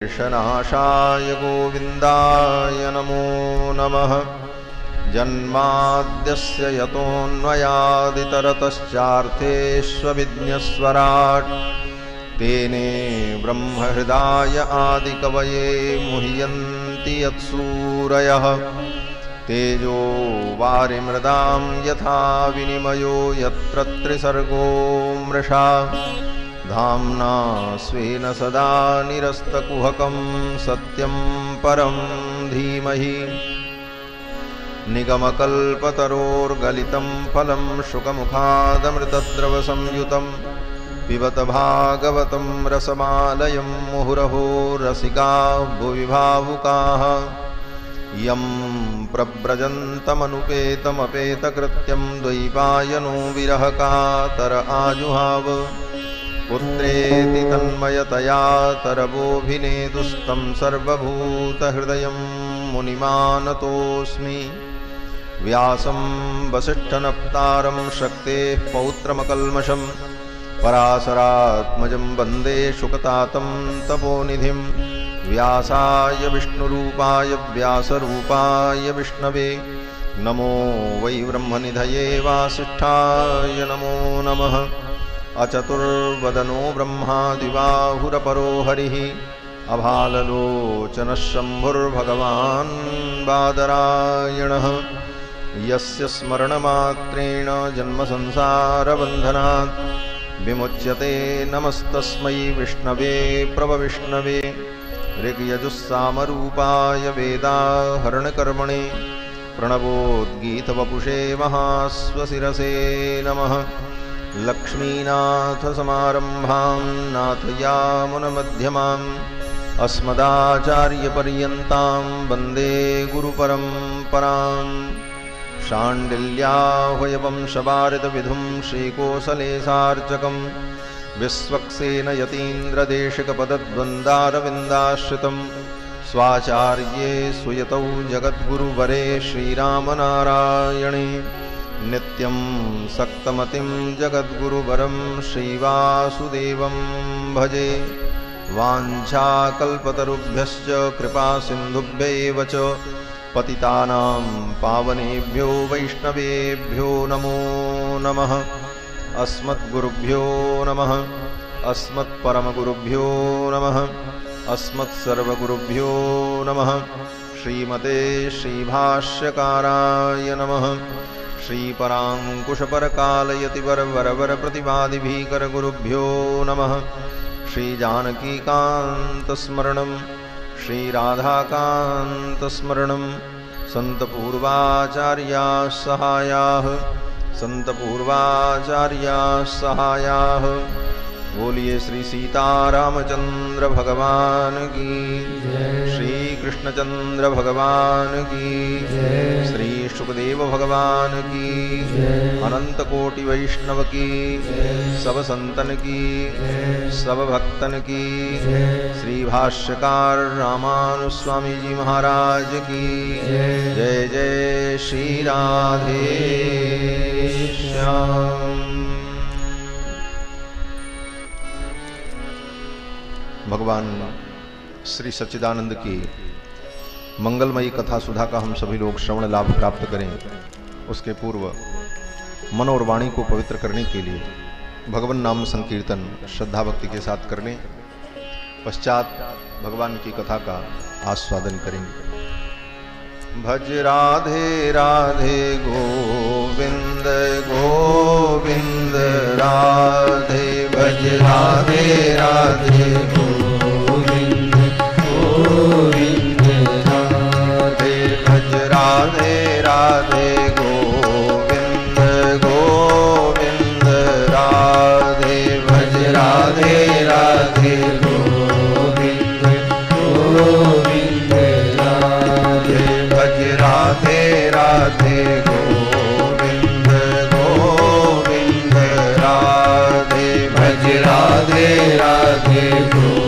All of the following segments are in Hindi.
नाशाय गोविन्दाय नमो नमः। जन्माद्यस्य यतोऽन्वयादितरतश्चार्थेष्वभिज्ञस्वराट् तेने ब्रह्महृदाय आदिकवये मुह्यन्ति यत्सूरयः। तेजो वारिमृदां यथा विनिमयो यत्र त्रिसर्गो मृषा धाम्ना स्वेन सदा निरस्तकुहकं सत्यं परं धीमहि। निगमकल्पतरोर्गलितं फलं शुकमुखादमृतद्रवसंयुतं पिबत भागवतं रसमालयं मुहुरहो रसिका भुवि भावुकाः। यं प्रव्रजन्तमनुपेतमपेतकृत्यं द्वैपायनो विरहकातर आजुहाव। पुत्रेति तन्मयतया तरवोऽभिनेदुस्तं सर्वभूतहृदयं मुनिमानतोऽस्मि। व्यासं वसिष्ठनप्तारं शक्तेः पौत्रमकल्मषं पराशरात्मजं वन्दे शुकतातं तपोनिधिं। व्यासाय विष्णुरूपाय व्यासरूपाय विष्णवे नमो वै ब्रह्मनिधये वासिष्ठाय नमो नमः। अचतुर्वदनो ब्रह्मादिबाहुरपरो हरिः अभाललोचनः शम्भुर्भगवान् बादरायणः। यस्य स्मरणमात्रेण जन्मसंसारबन्धनात् विमुच्यते नमस्तस्मै विष्णवे प्रभविष्णवे। ऋग्यजुस्सामरूपाय वेदाहरणकर्मणे प्रणवोद्गीतवपुषे महास्वशिरसे नमः। लक्ष्मीनाथसमारम्भां नाथयामुनमध्यमाम् अस्मदाचार्यपर्यन्तां वन्दे गुरुपरम्पराम्। शाण्डिल्याह्वयवंशवारितविधुं श्रीकोसलेशार्चकं विश्वक्सेनयतीन्द्रदेशिकपदद्वन्द्वारविन्दाश्रितं स्वाचार्ये सुयतौ जगद्गुरुवरे श्रीरामनारायणे। नित्यं सक्तमतिं जगद्गुरुवरं श्रीवासुदेवं भजे। वाञ्छाकल्पतरुभ्यश्च कृपासिन्धुभ्यैव च पतितानां पावनेभ्यो वैष्णवेभ्यो नमो नमः। अस्मद्गुरुभ्यो नमः। अस्मत्परमगुरुभ्यो नमः। अस्मत्सर्वगुरुभ्यो नमः। श्रीमते श्रीभाष्यकाराय नमः। श्रीपराङ्कुशपरकालयतिवरवरप्रतिवादिभीकरगुरुभ्यो नमः। श्रीजानकीकान्तस्मरणं श्रीराधाकान्तस्मरणं सन्तपूर्वाचार्याः सहायाः सन्तपूर्वाचार्याः सहायाः। बोलिए श्री सीतारामचंद्र भगवान की, श्री कृष्णचंद्र भगवान की, श्री सुखदेव भगवान की, अनंत कोटि वैष्णव की, सब संतन की, सब भक्तन की, श्री भाष्यकार रामानुज स्वामी जी महाराज की जय। जय श्री राधे श्याम। भगवान श्री सच्चिदानंद की मंगलमयी कथा सुधा का हम सभी लोग श्रवण लाभ प्राप्त करें, उसके पूर्व मन और वाणी को पवित्र करने के लिए भगवान नाम संकीर्तन श्रद्धा भक्ति के साथ करने पश्चात भगवान की कथा का आस्वादन करेंगे। भज राधे राधे गोविंद गोविंद राधे। भज राधे राधे गोविंद गोविंद राधे। भज राधे राधे गोविंद गोविंद राधे। भज राधे राधे गोविंद गोविंद राधे। भज राधे राधे गोविंद गोविंद राधे। भज राधे राधे गोविंद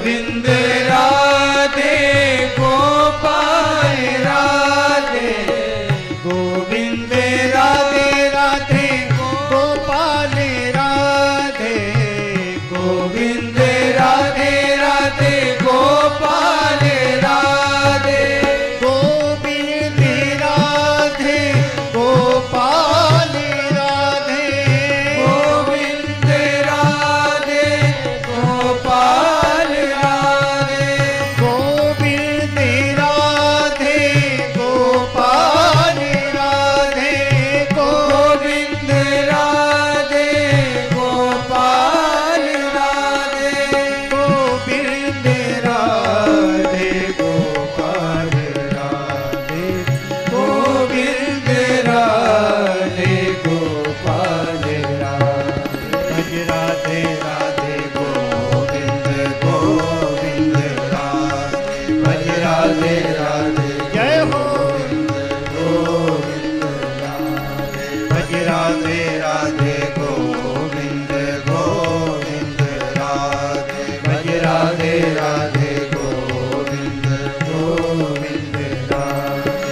गोविंद राधे गोपाल राधे गोविंद राधे राधे गोपाल राधे गोविंद राधे राधे गोपाल राधे गोविंद राधे गोपाल राधे गोविंद राधे गोपाल राधे गोविंद राधे गोपाल राधे गोविंद राधे गोपाल राधे गोविंद राधे गोपाल राधे गोविंद राधे गोपाल राधे राधे राधे गोविंद गोविंद राधे राधे राधे जय हो गोविंद राधे राधे राधे गोविंद गोविंद राधे राधे राधे गोविंद गोविंद राधे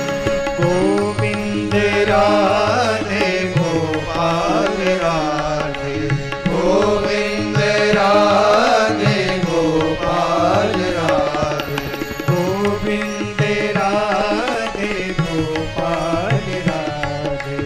गोविंद राधे गोपाल राधे गोविंद राधे गोपाल राधे गोविंद राधे गोपाल राधे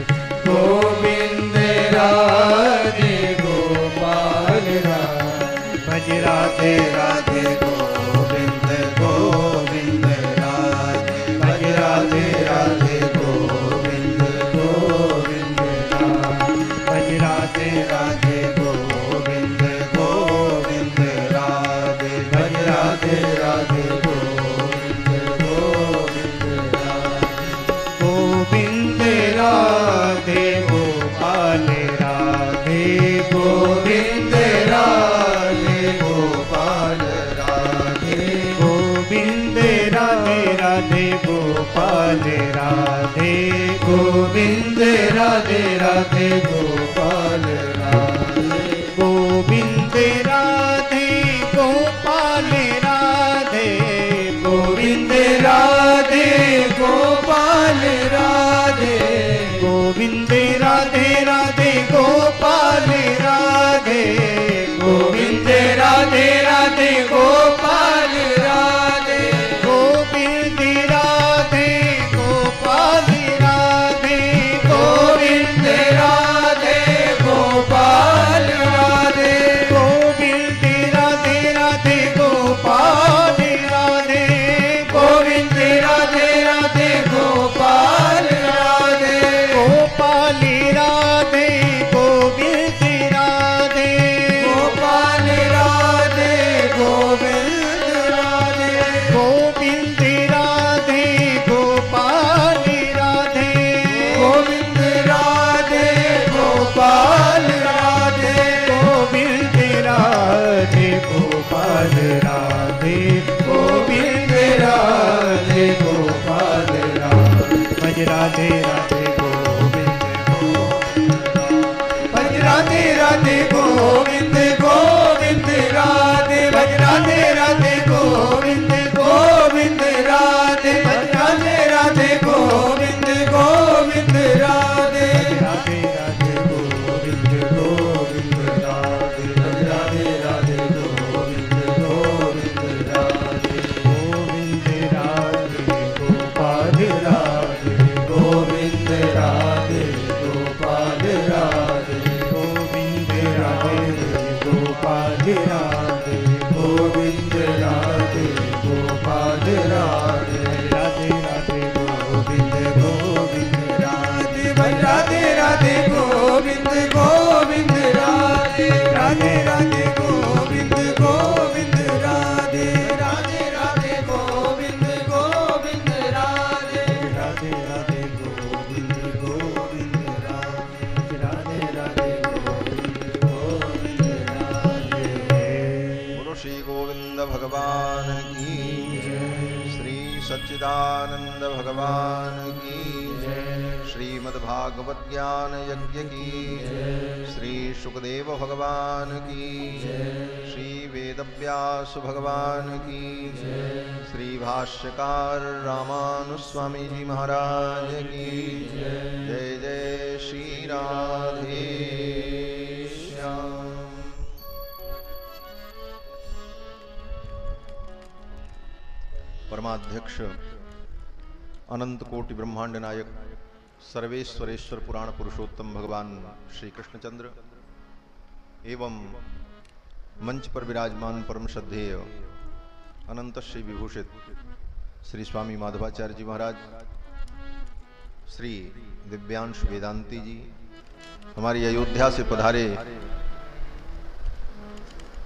गोविंद राधे गोपाल राधे भज राधे राधे गोविंद गोविंद राधे भज राधे राधे गोविंद गोविंद राधे भज राधे राधे गोविंद गोविंद राधे भज राधे राधे गोविंद गोविंद राधे गोविंद राधे गोपाल राधे गोविंद राधे गोपाल राधे गोविंद राधे राधे गोपाल राधे गोविंद राधे राधे गोपाल राधे गोविंद राधे गोपाल राधे गोविंद राधे गोपाल राधे गोविंद राधे राधे गोपाल राधे गोविंद राधे राधे गोपाल राधे गोविंद राधे गोपाल राधे गोविंद राधे गोपाल राधे गोविंद राधे राधे गोपाल राधे गोविंद राधे राधे गोपाल राधे गोपाल राधे गोविंद राधे गोपाल राधे गोविंद राधे गोविंद राधे गोपाल राधे गोविंद राधे गोपाल राधे गोविंद राधे गोपाल राधे गोविंद राधे गोपाल राधे भज राधे राधे गोविंद भज राधे राधे गोविंद गोविंद राधे भज राधे राधे गोविंद गोविंद राधे भज राधे राधे गोविंद गोविंद राधे राधे राधे गोविंद गोविंद राधे भज राधे राधे गोविंद गोविंद राधे गोविंद राधे गोपाल राधे गोविंद राधे गोपाल राधे गोविंद राधे गोपाल राधे गोविंद राधे गोपाल राधे राधे राधे गोविंद गोविंद राधे भज राधे राधे गोविंद गोविंद राधे राधे राधे गोविंद गोविंद राधे राधे राधे गोविंद गोविंद राधे राधे राधे गोविंद गोविंद राधे राधे राधे गोविंद गोविंद राधे बोलो श्री गोविंद भगवान की श्री सच्चिदानंद भगवान की श्रीमद्भागवत ज्ञान यज्ञ की, श्री सुखदेव भगवान की, श्री वेदव्यास भगवान की, श्री भाष्यकार रामानुस्वामी जी महाराज की। जय जय श्री राधे श्याम। परमाध्यक्ष अनंत कोटि ब्रह्मांड नायक सर्वेश्वरेश्वर पुराण पुरुषोत्तम भगवान श्री कृष्णचंद्र एवं मंच पर विराजमान परम श्रद्धेय अनंत श्री विभूषित श्री स्वामी माधवाचार्य जी महाराज, श्री दिव्यांश वेदांती जी, हमारी अयोध्या से पधारे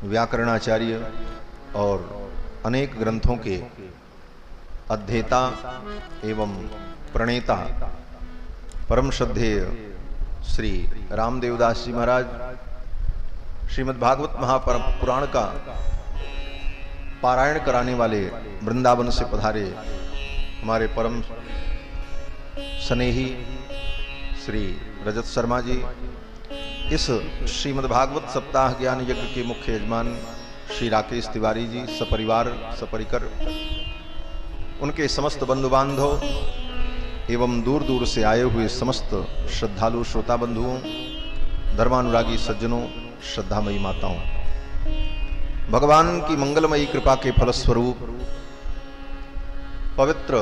व्याकरणाचार्य और अनेक ग्रंथों के अध्येता एवं प्रणेता परम श्रद्धेय श्री रामदेवदास जी महाराज, श्रीमद्भागवत महापुराण का पारायण कराने वाले वृंदावन से पधारे हमारे परम स्नेही श्री रजत शर्मा जी, इस श्रीमद्भागवत सप्ताह ज्ञान यज्ञ के मुख्य यजमान श्री राकेश तिवारी जी, सपरिवार सपरिकर, उनके समस्त बंधु बांधव एवं दूर दूर से आए हुए समस्त श्रद्धालु श्रोता बंधुओं, धर्मानुरागी सज्जनों, श्रद्धामयी माताओं, भगवान की मंगलमयी कृपा के फलस्वरूप पवित्र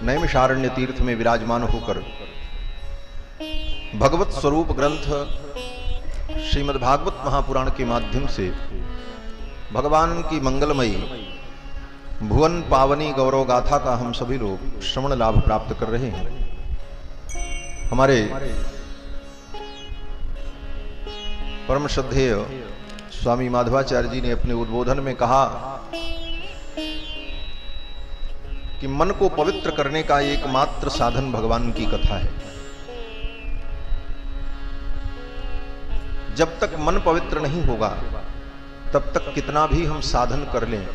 नैमिषारण्य तीर्थ में विराजमान होकर भगवत स्वरूप ग्रंथ श्रीमद्भागवत महापुराण के माध्यम से भगवान की मंगलमयी भुवन पावनी गौरव गाथा का हम सभी लोग श्रवण लाभ प्राप्त कर रहे हैं। हमारे परम श्रद्धेय स्वामी माधवाचार्य जी ने अपने उद्बोधन में कहा कि मन को पवित्र करने का एकमात्र साधन भगवान की कथा है। जब तक मन पवित्र नहीं होगा तब तक कितना भी हम साधन कर लें,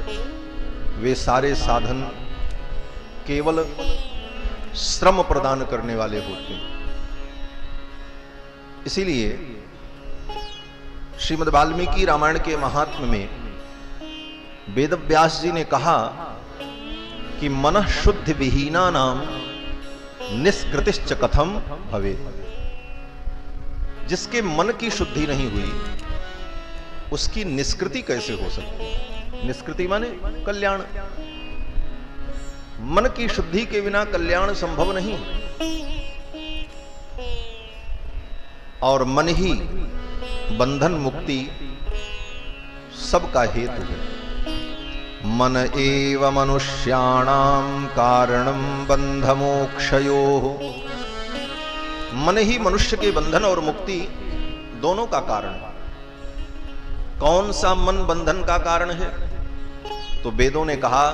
वे सारे साधन केवल श्रम प्रदान करने वाले होते हैं। इसीलिए श्रीमद् वाल्मीकि रामायण के महात्म्य में वेदव्यास जी ने कहा कि मनः शुद्ध विहीना नाम निष्कृतिश्च कथम भवेत्। जिसके मन की शुद्धि नहीं हुई उसकी निष्कृति कैसे हो सकती है? निष्कृति माने कल्याण। मन की शुद्धि के बिना कल्याण संभव नहीं, और मन ही बंधन मुक्ति सबका हेतु है। मन एव मनुष्याणां कारणं बंध मोक्षयोः। मन ही मनुष्य के बंधन और मुक्ति दोनों का कारण है। कौन सा मन बंधन का कारण है? तो वेदों ने कहा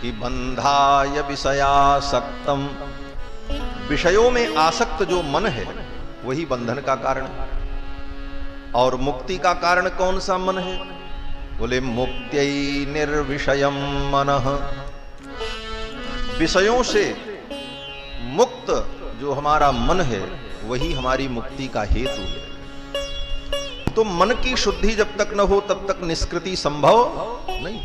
कि बंधाय विषयासक्तम, विषयों में आसक्त जो मन है वही बंधन का कारण है। और मुक्ति का कारण कौन सा मन है? बोले मुक्त्यै निर्विषयम मनः। विषयों से मुक्त जो हमारा मन है वही हमारी मुक्ति का हेतु है। तो मन की शुद्धि जब तक न हो तब तक निष्कृति संभव नहीं।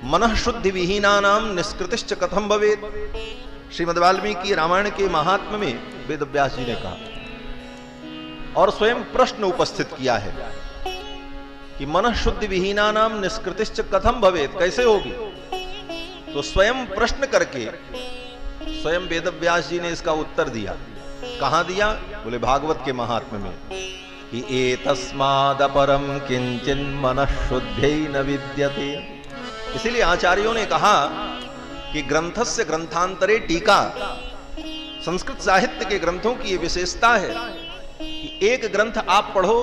मनः शुद्धि विहीनानां निष्कृतिश्च कथम भवेत्। श्रीमद् वाल्मीकि रामायण के महात्म्य में वेदव्यास जी ने कहा और स्वयं प्रश्न उपस्थित किया है कि मनः शुद्धि विहीनानां निष्कृतिश्च कथम भवेत्, कैसे होगी? तो स्वयं प्रश्न करके स्वयं वेदव्यास जी ने इसका उत्तर दिया। कहां दिया? बोले भागवत के महात्म्य में कि एतस्मादपरम किंचिन मनः शुद्ध्यै न विद्यते। इसीलिए आचार्यों ने कहा कि ग्रंथस्य ग्रंथांतरे टीका, संस्कृत साहित्य के ग्रंथों की ये विशेषता है कि एक ग्रंथ आप पढ़ो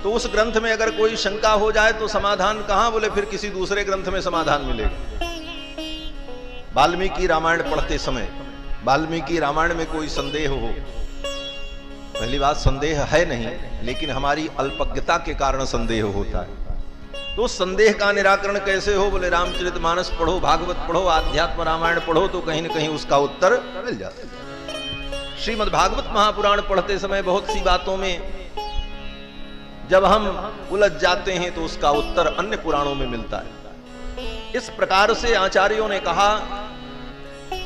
तो उस ग्रंथ में अगर कोई शंका हो जाए तो समाधान कहां? बोले फिर किसी दूसरे ग्रंथ में समाधान मिलेगा। वाल्मीकि रामायण पढ़ते समय वाल्मीकि रामायण में कोई संदेह हो, पहली बात संदेह है नहीं, लेकिन हमारी अल्पज्ञता के कारण संदेह होता है। तो संदेह का निराकरण कैसे हो? बोले रामचरितमानस पढ़ो, भागवत पढ़ो, आध्यात्म रामायण पढ़ो, तो कहीं न कहीं उसका उत्तर मिल जाता है। श्रीमद् भागवत महापुराण पढ़ते समय बहुत सी बातों में जब हम उलझ जाते हैं तो उसका उत्तर अन्य पुराणों में मिलता है। इस प्रकार से आचार्यों ने कहा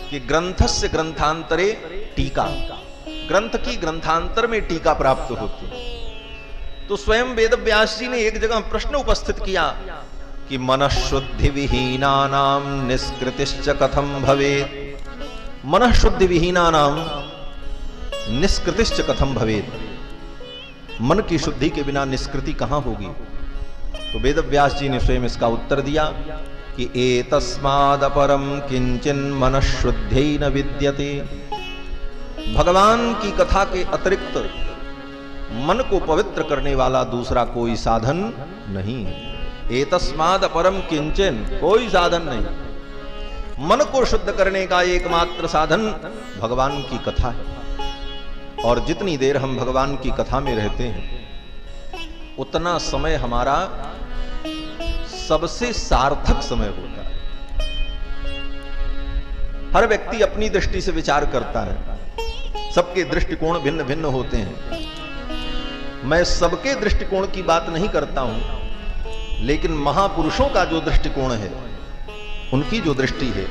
कि ग्रंथस्य ग्रंथांतरे टीका, ग्रंथ की ग्रंथांतर में टीका प्राप्त होती है। तो स्वयं वेदव्यास जी ने एक जगह प्रश्न उपस्थित किया कि मनःशुद्धि विहीनानाम निष्कृतिश्च कथम भवेत्। मनःशुद्धि विहीनानाम निष्कृतिश्च कथम भवेत्। मन की शुद्धि के बिना निष्कृति कहां होगी? तो वेदव्यास जी ने स्वयं इसका उत्तर दिया कि एतस्मादपरम किंचिन मनःशुद्ध्यै न विद्यते। भगवान की कथा के अतिरिक्त मन को पवित्र करने वाला दूसरा कोई साधन नहीं है। एतस्माद अपरम किंचन, कोई साधन नहीं। मन को शुद्ध करने का एकमात्र साधन भगवान की कथा है। और जितनी देर हम भगवान की कथा में रहते हैं उतना समय हमारा सबसे सार्थक समय होता है। हर व्यक्ति अपनी दृष्टि से विचार करता है, सबके दृष्टिकोण भिन्न भिन्न होते हैं। मैं सबके दृष्टिकोण की बात नहीं करता हूं, लेकिन महापुरुषों का जो दृष्टिकोण है, उनकी जो दृष्टि है,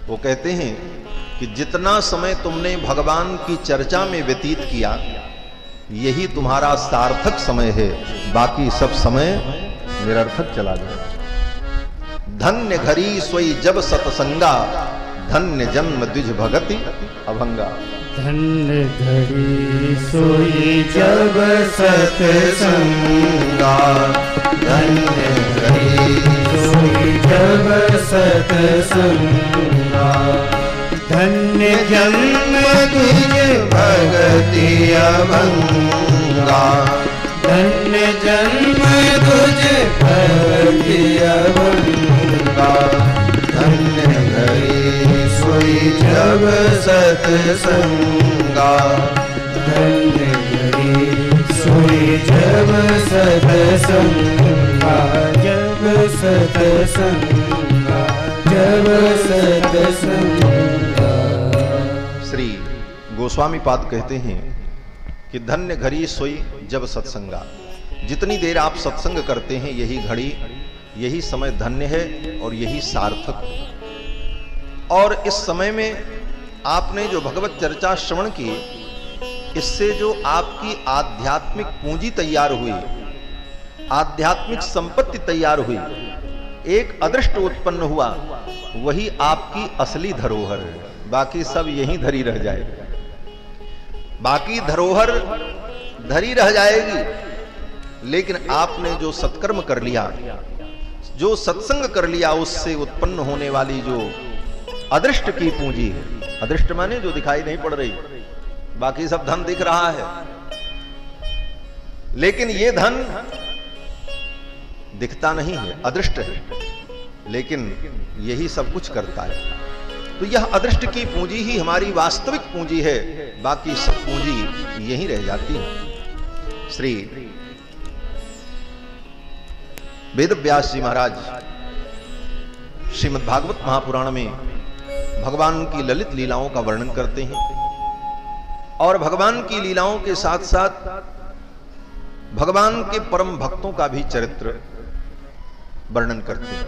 वो कहते हैं कि जितना समय तुमने भगवान की चर्चा में व्यतीत किया यही तुम्हारा सार्थक समय है, बाकी सब समय निरर्थक चला गया। धन्य घरी सोई जब सतसंगा, धन्य जन्म द्विज भगति अभंगा। धन्य घड़ी सोई जब सतसंगा, धन्य घड़ी सोई जब सतसंगा। धन्य जन्म तुझ भगति अभंगा, धन्य जन्म तुझ भगति अभंगा। धन्य घड़ी सोई जब सतसंगा, धन्य घड़ी सोई जब सतसंगा, जब सतसंगा, जब सतसंगा। श्री गोस्वामी पाद कहते हैं कि धन्य घड़ी सोई जब सत्संगा। जितनी देर आप सत्संग करते हैं यही घड़ी, यही समय धन्य है और यही सार्थक है। और इस समय में आपने जो भगवत चर्चा श्रवण की, इससे जो आपकी आध्यात्मिक पूंजी तैयार हुई, आध्यात्मिक संपत्ति तैयार हुई, एक अदृष्ट उत्पन्न हुआ, वही आपकी असली धरोहर है। बाकी सब यहीं धरी रह जाएगी, बाकी धरोहर धरी रह जाएगी। लेकिन आपने जो सत्कर्म कर लिया, जो सत्संग कर लिया, उससे उत्पन्न होने वाली जो अदृष्ट की पूंजी है, अदृष्ट माने जो दिखाई नहीं पड़ रही, बाकी सब धन दिख रहा है, लेकिन ये धन दिखता नहीं है, अदृष्ट है, लेकिन यही सब कुछ करता है। तो यह अदृष्ट की पूंजी ही हमारी वास्तविक पूंजी है, बाकी सब पूंजी यहीं रह जाती है। श्री वेदव्यास जी महाराज श्रीमद् भागवत महापुराण में भगवान की ललित लीलाओं का वर्णन करते हैं और भगवान की लीलाओं के साथ साथ भगवान के परम भक्तों का भी चरित्र वर्णन करते हैं।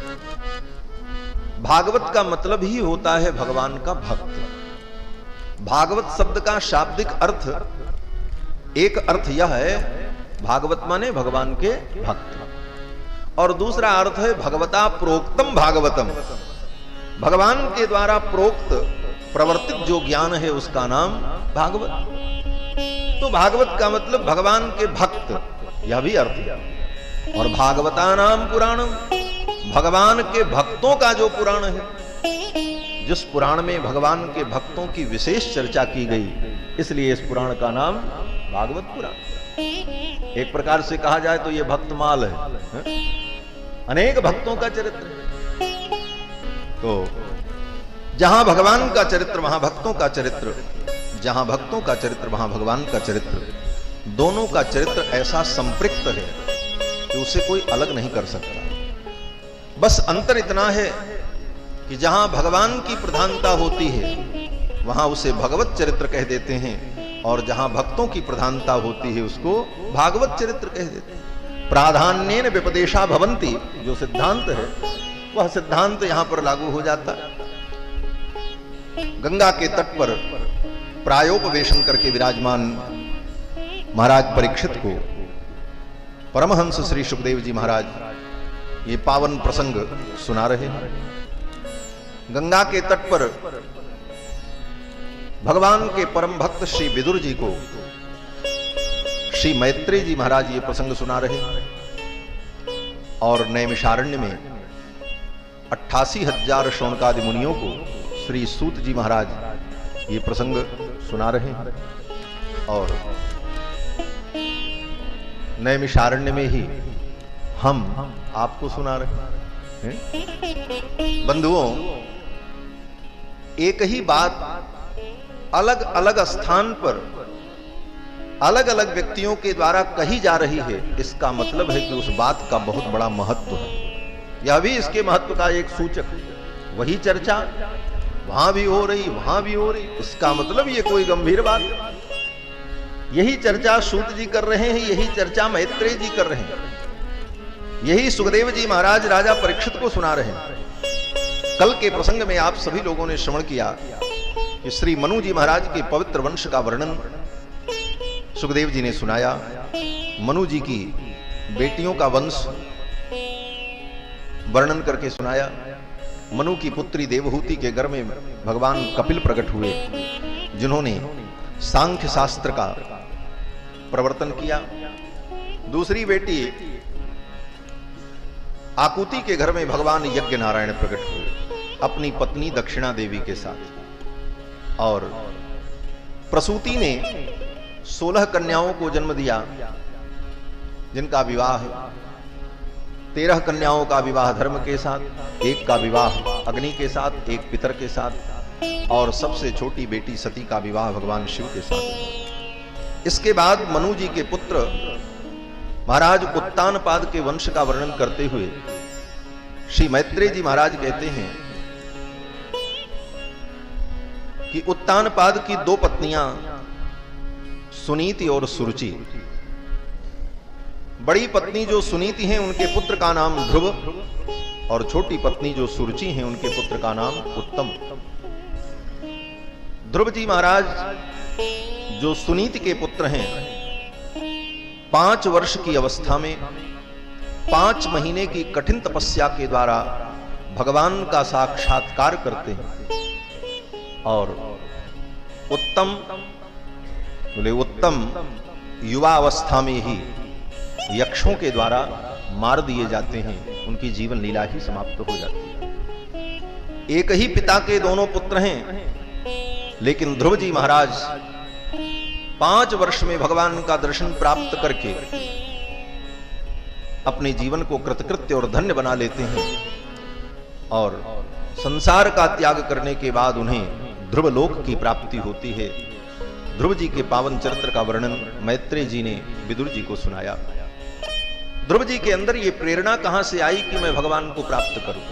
भागवत का मतलब ही होता है भगवान का भक्त। भागवत शब्द का शाब्दिक अर्थ, एक अर्थ यह है भागवत माने भगवान के भक्त, और दूसरा अर्थ है भगवता प्रोक्तम भागवतम। भगवान के द्वारा प्रोक्त प्रवर्तित जो ज्ञान है उसका नाम भागवत। तो भागवत का मतलब भगवान के भक्त, यह भी अर्थ है। और भागवता नाम पुराणम, भगवान के भक्तों का जो पुराण है, जिस पुराण में भगवान के भक्तों की विशेष चर्चा की गई, इसलिए इस पुराण का नाम भागवत पुराण। एक प्रकार से कहा जाए तो यह भक्तमाल है, अनेक भक्तों का चरित्र है। तो जहां भगवान का चरित्र वहां भक्तों का चरित्र, जहां भक्तों का चरित्र वहां भगवान का चरित्र, दोनों का चरित्र ऐसा संपृक्त है कि कि उसे कोई अलग नहीं कर सकता। बस अंतर इतना है कि जहां भगवान की प्रधानता होती है वहां उसे भगवत चरित्र कह देते हैं, और जहां भक्तों की प्रधानता होती है उसको भागवत चरित्र कह देते हैं। प्राधान्येन विपदेशा भवन्ति, जो सिद्धांत है वह सिद्धांत यहां पर लागू हो जाता है। गंगा के तट पर प्रायोपवेशन करके विराजमान महाराज परीक्षित को परमहंस श्री सुखदेव जी महाराज ये पावन प्रसंग सुना रहे हैं। गंगा के तट पर भगवान के परम भक्त श्री विदुर जी को श्री मैत्रेय जी महाराज ये प्रसंग सुना रहे हैं, और नैमिषारण्य में 88,000 शौनकादि मुनियों को श्री सूत जी महाराज ये प्रसंग सुना रहे हैं, और नैमिषारण्य में ही हम आपको सुना रहे हैं। बंधुओं, एक ही बात अलग अलग स्थान पर अलग अलग व्यक्तियों के द्वारा कही जा रही है, इसका मतलब है कि उस बात का बहुत बड़ा महत्व है। यह भी इसके महत्व का एक सूचक है। वही चर्चा वहां भी हो रही, वहां भी हो रही, इसका मतलब ये कोई गंभीर बात है। यही चर्चा सूत जी कर रहे हैं, यही चर्चा मैत्रेय जी कर रहे हैं, यही सुखदेव जी महाराज राजा परीक्षित को सुना रहे हैं। कल के प्रसंग में आप सभी लोगों ने श्रवण किया कि श्री मनु जी महाराज के पवित्र वंश का वर्णन सुखदेव जी ने सुनाया। मनु जी की बेटियों का वंश वर्णन करके सुनाया। मनु की पुत्री देवहूति के घर में भगवान कपिल प्रकट हुए, जिन्होंने सांख्य शास्त्र का प्रवर्तन किया। दूसरी बेटी आकुति के घर में भगवान यज्ञ नारायण प्रकट हुए अपनी पत्नी दक्षिणा देवी के साथ, और प्रसूति ने 16 कन्याओं को जन्म दिया, जिनका विवाह 13 कन्याओं का विवाह धर्म के साथ, एक का विवाह अग्नि के साथ, एक पितर के साथ, और सबसे छोटी बेटी सती का विवाह भगवान शिव के साथ। इसके बाद मनु जी के पुत्र महाराज उत्तानपाद के वंश का वर्णन करते हुए श्री मैत्रेय जी महाराज कहते हैं कि उत्तानपाद की 2 पत्नियां सुनीति और सुरुचि। बड़ी पत्नी जो सुनीति हैं उनके पुत्र का नाम ध्रुव, और छोटी पत्नी जो सुरुचि हैं उनके पुत्र का नाम उत्तम। ध्रुव जी महाराज जो सुनीति के पुत्र हैं, 5 वर्ष की अवस्था में 5 महीने की कठिन तपस्या के द्वारा भगवान का साक्षात्कार करते हैं, और उत्तम बोले उत्तम युवा अवस्था में ही यक्षों के द्वारा मार दिए जाते हैं, उनकी जीवन लीला ही समाप्त हो जाती है। एक ही पिता के दोनों पुत्र हैं, लेकिन ध्रुव जी महाराज 5 वर्ष में भगवान का दर्शन प्राप्त करके अपने जीवन को कृतकृत्य और धन्य बना लेते हैं, और संसार का त्याग करने के बाद उन्हें ध्रुव लोक की प्राप्ति होती है। ध्रुव जी के पावन चरित्र का वर्णन मैत्रेय जी ने विदुर जी को सुनाया। ध्रुव जी के अंदर ये प्रेरणा कहां से आई कि मैं भगवान को प्राप्त करूं?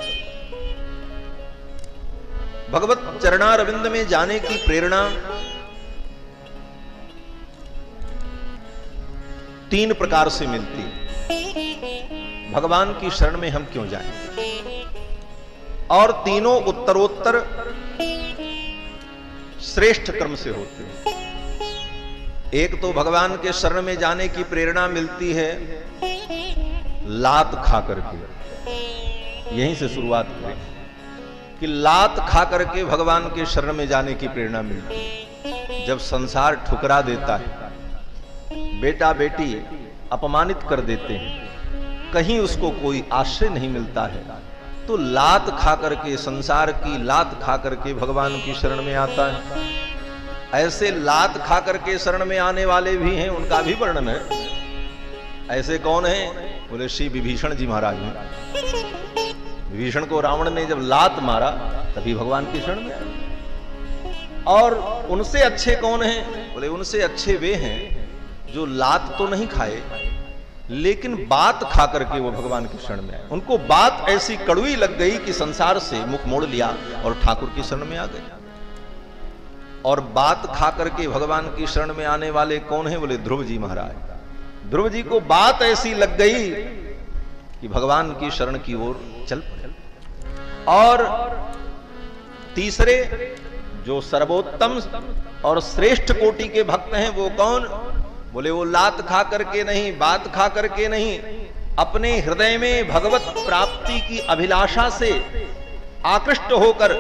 भगवत चरणारविंद में जाने की प्रेरणा 3 प्रकार से मिलती है। भगवान की शरण में हम क्यों जाएं? और तीनों उत्तरोत्तर श्रेष्ठ क्रम से होते हैं। एक तो भगवान के शरण में जाने की प्रेरणा मिलती है लात खा करके। यहीं से शुरुआत करें कि लात खा करके भगवान के शरण में जाने की प्रेरणा मिलती है। जब संसार ठुकरा देता है, बेटा बेटी अपमानित कर देते हैं, कहीं उसको कोई आश्रय नहीं मिलता है, तो लात खा करके, संसार की लात खा करके भगवान की शरण में आता है। ऐसे लात खा करके शरण में आने वाले भी हैं, उनका भी वर्णन है। ऐसे कौन है? बोले श्री विभीषण जी महाराज हैं। विभीषण को रावण ने जब लात मारा तभी भगवान की शरण में आए। और उनसे अच्छे कौन हैं? बोले उनसे अच्छे वे हैं जो लात तो नहीं खाए, लेकिन बात खा करके वो भगवान की शरण में आए। उनको बात ऐसी कड़वी लग गई कि संसार से मुख मोड़ लिया और ठाकुर की शरण में आ गए। और बात खा करके भगवान की शरण में आने वाले कौन है? बोले ध्रुव जी महाराज। ध्रुव जी को बात ऐसी लग गई कि भगवान की शरण की ओर चल पड़े। और तीसरे जो सर्वोत्तम और श्रेष्ठ कोटि के भक्त हैं वो कौन? बोले वो लात खा करके नहीं, बात खा करके नहीं, अपने हृदय में भगवत प्राप्ति की अभिलाषा से आकृष्ट होकर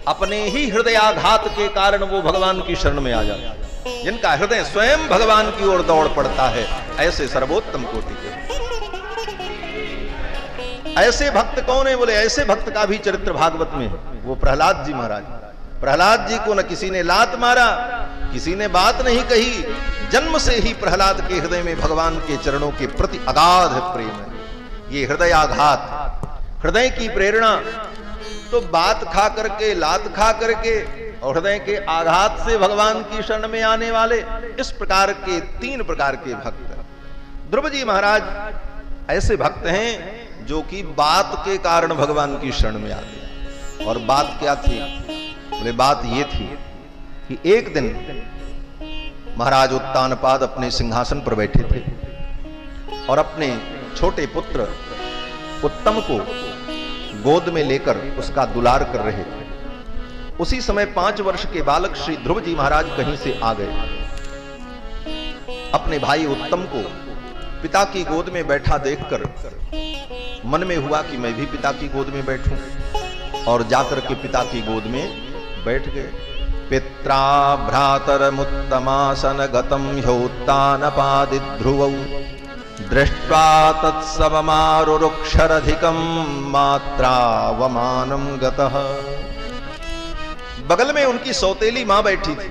अपने ही हृदयाघात के कारण वो भगवान की शरण में आ जाते हैं, जिनका हृदय स्वयं भगवान की ओर दौड़ पड़ता है। ऐसे सर्वोत्तम कोटि के ऐसे भक्त कौन है? बोले ऐसे भक्त का भी चरित्र भागवत में है, वो प्रहलाद जी महाराज। प्रहलाद जी को न किसी ने लात मारा, किसी ने बात नहीं कही, जन्म से ही प्रहलाद के हृदय में भगवान के चरणों के प्रति अगाध प्रेम है। ये हृदयाघात, हृदय की प्रेरणा, तो बात खा करके, लात खा करके और हृदय के आघात से भगवान की शरण में आने वाले, इस प्रकार के 3 प्रकार के भक्त। ध्रुव जी महाराज ऐसे भक्त हैं जो कि बात के कारण भगवान की शरण में आ गए। और बात क्या थी? बोले बात ये थी कि एक दिन महाराज उत्तानपाद अपने सिंहासन पर बैठे थे और अपने छोटे पुत्र उत्तम को गोद में लेकर उसका दुलार कर रहे थे। उसी समय 5 वर्ष के बालक श्री ध्रुव जी महाराज कहीं से आ गए। अपने भाई उत्तम को पिता की गोद में बैठा देखकर मन में हुआ कि मैं भी पिता की गोद में बैठूं, और जाकर के पिता की गोद में बैठ गए। पित्रा भ्रातरमुत्तमासन गतम ह्योत्तानपादि ध्रुवौ दृष्ट्वा तत्सवमारुरुक्षरधिकं मात्रावमानं गतः। बगल में उनकी सौतेली मां बैठी थी,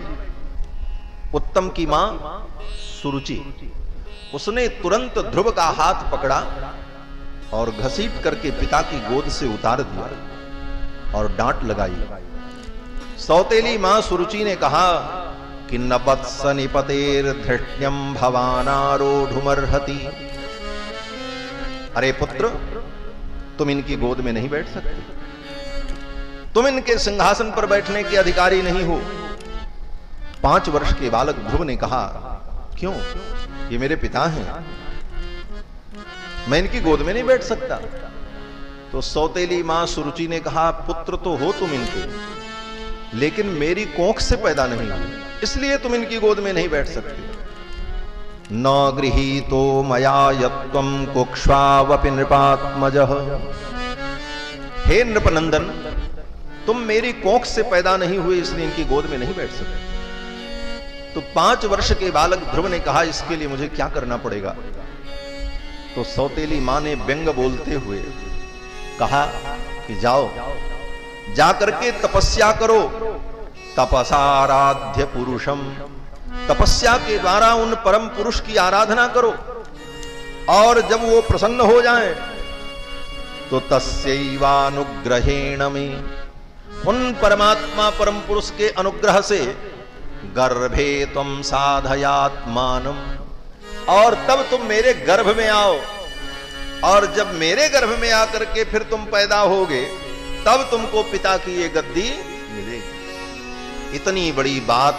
उत्तम की मां सुरुचि। उसने तुरंत ध्रुव का हाथ पकड़ा और घसीट करके पिता की गोद से उतार दिया और डांट लगाई। सौतेली मां सुरुचि ने कहा कि न वत्स निपतेर धृष्ण्यम भवानारोढ़ुमर्हति। अरे पुत्र, तुम इनकी गोद में नहीं बैठ सकते, तुम इनके सिंहासन पर बैठने के अधिकारी नहीं हो। 5 वर्ष के बालक ध्रुव ने कहा, क्यों? ये मेरे पिता हैं, मैं इनकी गोद में नहीं बैठ सकता। तो सौतेली मां सुरुचि ने कहा, पुत्र तो हो तुम इनके, लेकिन मेरी कोख से पैदा नहीं हुए, इसलिए तुम इनकी गोद में नहीं बैठ सकते। न गृहीतो मया यत्वं कुक्ष्वावपि नृपात्मजः। हे नृपनंदन, तुम मेरी कोख से पैदा नहीं हुए, इसलिए इनकी गोद में नहीं बैठ सकते। तो 5 वर्ष के बालक ध्रुव ने कहा, इसके लिए मुझे क्या करना पड़ेगा? तो सौतेली मां ने व्यंग बोलते हुए कहा कि जाओ, जाकर के तपस्या करो, तपसाराध्य पुरुषम। तपस्या के द्वारा उन परम पुरुष की आराधना करो, और जब वो प्रसन्न हो जाएं तो तस्यैवानुग्रहेण में, उन परमात्मा परम पुरुष के अनुग्रह से गर्भे त्वं साधयात्मानम, और तब तुम मेरे गर्भ में आओ, और जब मेरे गर्भ में आकर के फिर तुम पैदा होगे, तब तुमको पिता की ये गद्दी मिलेगी। इतनी बड़ी बात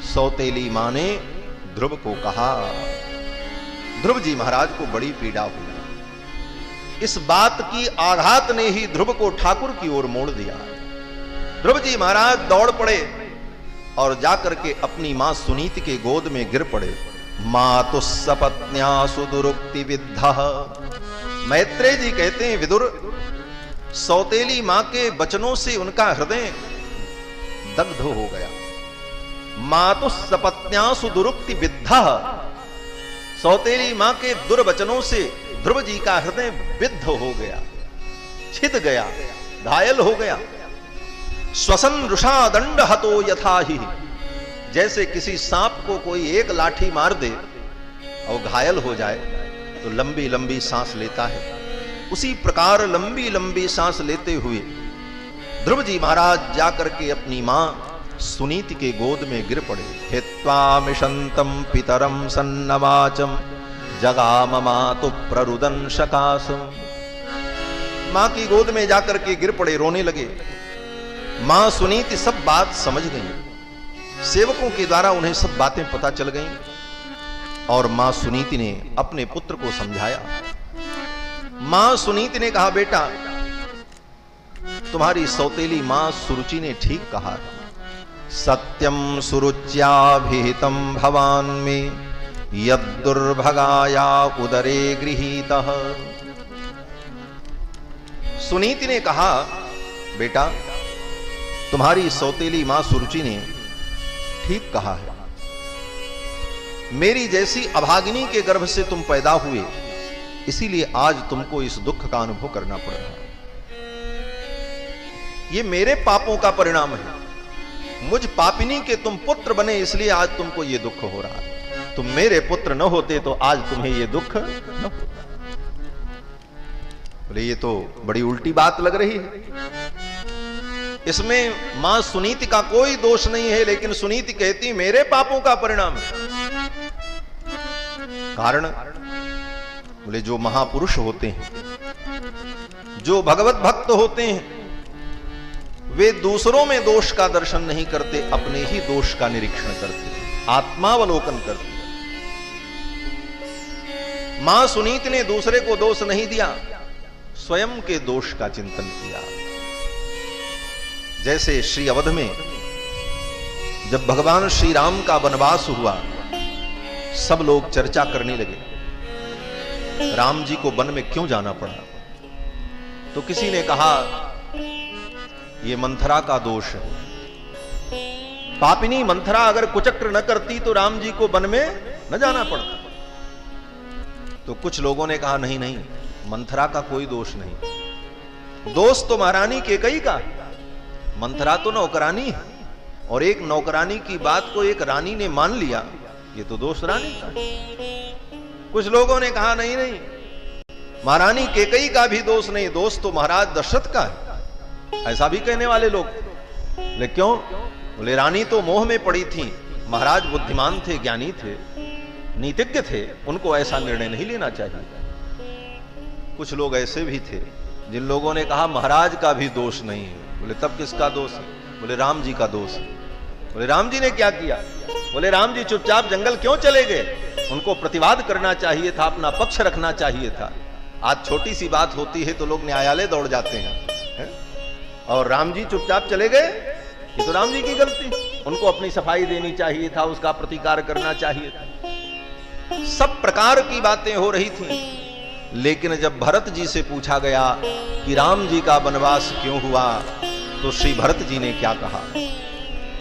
सौतेली मां ने ध्रुव को कहा। ध्रुव जी महाराज को बड़ी पीड़ा हुई। इस बात की आघात ने ही ध्रुव को ठाकुर की ओर मोड़ दिया। ध्रुव जी महाराज दौड़ पड़े और जाकर के अपनी मां सुनीति के गोद में गिर पड़े। मातु सपत्न्या सुदुरुक्ति विद्धः। मैत्रेय जी कहते हैं, विदुर, सौतेली मां के वचनों से उनका हृदय दग्ध हो गया। मातु सपत्न्या सुदुरुक्ति विद्धः। सौतेली मां के दुर्वचनों से ध्रुव जी का हृदय विद्ध हो गया, छिद गया, घायल हो गया। श्वसन रुषा दंड हतो यथा ही। जैसे किसी सांप को कोई एक लाठी मार दे और घायल हो जाए तो लंबी लंबी सांस लेता है, उसी प्रकार लंबी लंबी सांस लेते हुए ध्रुव जी महाराज जाकर के अपनी मां सुनीति के गोद में गिर पड़े। हित्वा मिशंतम पितरम सन्नवाचम जगाम मातु प्ररुदन शकासम। मां की गोद में जाकर के गिर पड़े, रोने लगे। मां सुनीति सब बात समझ गई, सेवकों के द्वारा उन्हें सब बातें पता चल गईं और मां सुनीति ने अपने पुत्र को समझाया। मां सुनीति ने कहा, बेटा तुम्हारी सौतेली मां सुरुचि ने ठीक कहा, सत्यम सुरुच्याभिहितम भवान में यद्दुर्भगाया उदरे गृहीतः। सुनीति ने कहा, बेटा तुम्हारी सौतेली मां सुरुचि ने ठीक कहा है, मेरी जैसी अभागिनी के गर्भ से तुम पैदा हुए, इसीलिए आज तुमको इस दुख का अनुभव करना पड़ रहा है। ये मेरे पापों का परिणाम है, मुझ पापिनी के तुम पुत्र बने, इसलिए आज तुमको ये दुख हो रहा है। तुम मेरे पुत्र न होते तो आज तुम्हें ये दुख न होता। बोले ये तो बड़ी उल्टी बात लग रही है, इसमें मां सुनीति का कोई दोष नहीं है, लेकिन सुनीति कहती मेरे पापों का परिणाम है। कारण बोले जो महापुरुष होते हैं, जो भगवत भक्त होते हैं, वे दूसरों में दोष का दर्शन नहीं करते, अपने ही दोष का निरीक्षण करते, आत्मावलोकन करते। मां सुनीति ने दूसरे को दोष नहीं दिया, स्वयं के दोष का चिंतन किया। जैसे श्री अवध में जब भगवान श्री राम का वनवास हुआ, सब लोग चर्चा करने लगे राम जी को वन में क्यों जाना पड़ा। तो किसी ने कहा ये मंथरा का दोष है, पापिनी मंथरा अगर कुचक्र न करती तो राम जी को वन में न जाना पड़ता। तो कुछ लोगों ने कहा नहीं नहीं, मंथरा का कोई दोष नहीं, दोष तो महारानी केकई का। मंथरा तो नौकरानी है, और एक नौकरानी की बात को एक रानी ने मान लिया, ये तो दोष रानी का। कुछ लोगों ने कहा नहीं नहीं, महारानी केकई का भी दोष नहीं, दोष तो महाराज दशरथ का है। ऐसा भी कहने वाले लोग। बोले क्यों? बोले रानी तो मोह में पड़ी थी, महाराज बुद्धिमान थे, ज्ञानी थे, नीतिज्ञ थे, उनको ऐसा निर्णय नहीं लेना चाहिए। कुछ लोग ऐसे भी थे जिन लोगों ने कहा महाराज का भी दोष नहीं है। बोले तब किसका दोष है? बोले राम जी का दोष है। बोले राम जी ने क्या किया? बोले राम जी चुपचाप जंगल क्यों चले गए? उनको प्रतिवाद करना चाहिए था, अपना पक्ष रखना चाहिए था। आज छोटी सी बात होती है तो लोग न्यायालय दौड़ जाते हैं, और राम जी चुपचाप चले गए, ये तो राम जी की गलती, उनको अपनी सफाई देनी चाहिए था, उसका प्रतिकार करना चाहिए था। सब प्रकार की बातें हो रही थी, लेकिन जब भरत जी से पूछा गया कि राम जी का वनवास क्यों हुआ, तो श्री भरत जी ने क्या कहा?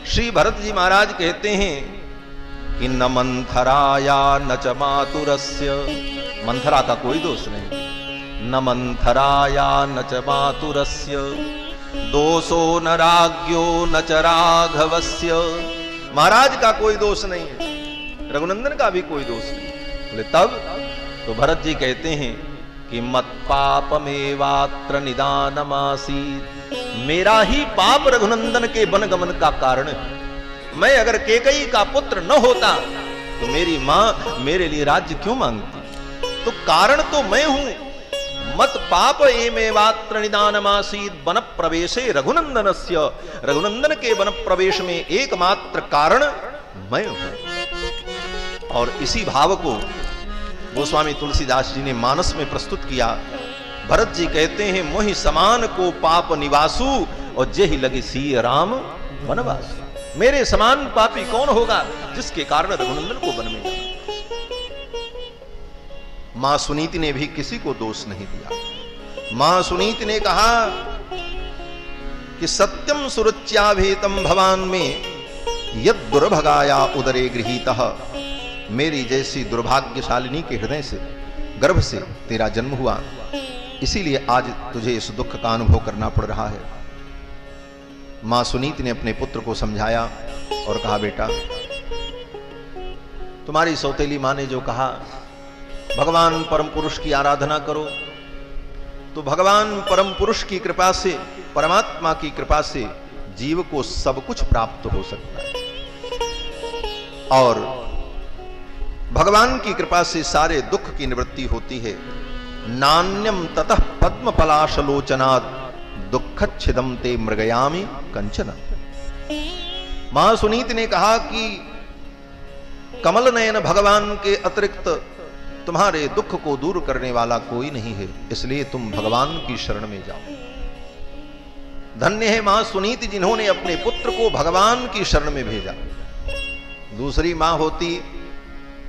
श्री भरत जी महाराज कहते हैं कि न मंथराया न च मातुरस्य, मंथरा का कोई दोष नहीं, न मंथराया न च मातुरस्य दोषो न राज्ञो न च राघवस्य। महाराज का कोई दोष नहीं है, रघुनंदन का भी कोई दोष नहीं। बोले तब? तो भरत जी कहते हैं कि मत पापमेवात्र निदानमासीत्, मेरा ही पाप रघुनंदन के वनगमन का कारण है। मैं अगर केकई का पुत्र न होता तो मेरी मां मेरे लिए राज्य क्यों मांगती? तो कारण तो मैं हूं। मत पाप एमेवात्र निदानमासीत् वन प्रवेशे रघुनंदनस्य, रघुनंदन के वन प्रवेश में एकमात्र कारण मैं हूं। और इसी भाव को गोस्वामी तुलसीदास जी ने मानस में प्रस्तुत किया। भरत जी कहते हैं मोहि समान को पाप निवासु, और जेहि लगी सी राम वनवासु। मेरे समान पापी कौन होगा जिसके कारण रघुनंदन को वन में जाना। मां सुनीति ने भी किसी को दोष नहीं दिया। मां सुनीति ने कहा कि सत्यम सुरुच्याभेतम भवान में यद दुर्भगाया उदरे गृहीतः, मेरी जैसी दुर्भाग्यशालिनी के हृदय से, गर्भ से तेरा जन्म हुआ, इसीलिए आज तुझे इस दुख का अनुभव करना पड़ रहा है। मां सुनीति ने अपने पुत्र को समझाया और कहा बेटा तुम्हारी सौतेली मां ने जो कहा भगवान परम पुरुष की आराधना करो, तो भगवान परम पुरुष की कृपा से, परमात्मा की कृपा से जीव को सब कुछ प्राप्त हो सकता है। और भगवान की कृपा से सारे दुख की निवृत्ति होती है। नान्यम ततः पद्म पलाशलोचनाद दुःखच्छिदं ते मृगयामि कंचन। महासुनीत ने कहा कि कमल नयन भगवान के अतिरिक्त तुम्हारे दुख को दूर करने वाला कोई नहीं है, इसलिए तुम भगवान की शरण में जाओ। धन्य है मां सुनीति जिन्होंने अपने पुत्र को भगवान की शरण में भेजा। दूसरी मां होती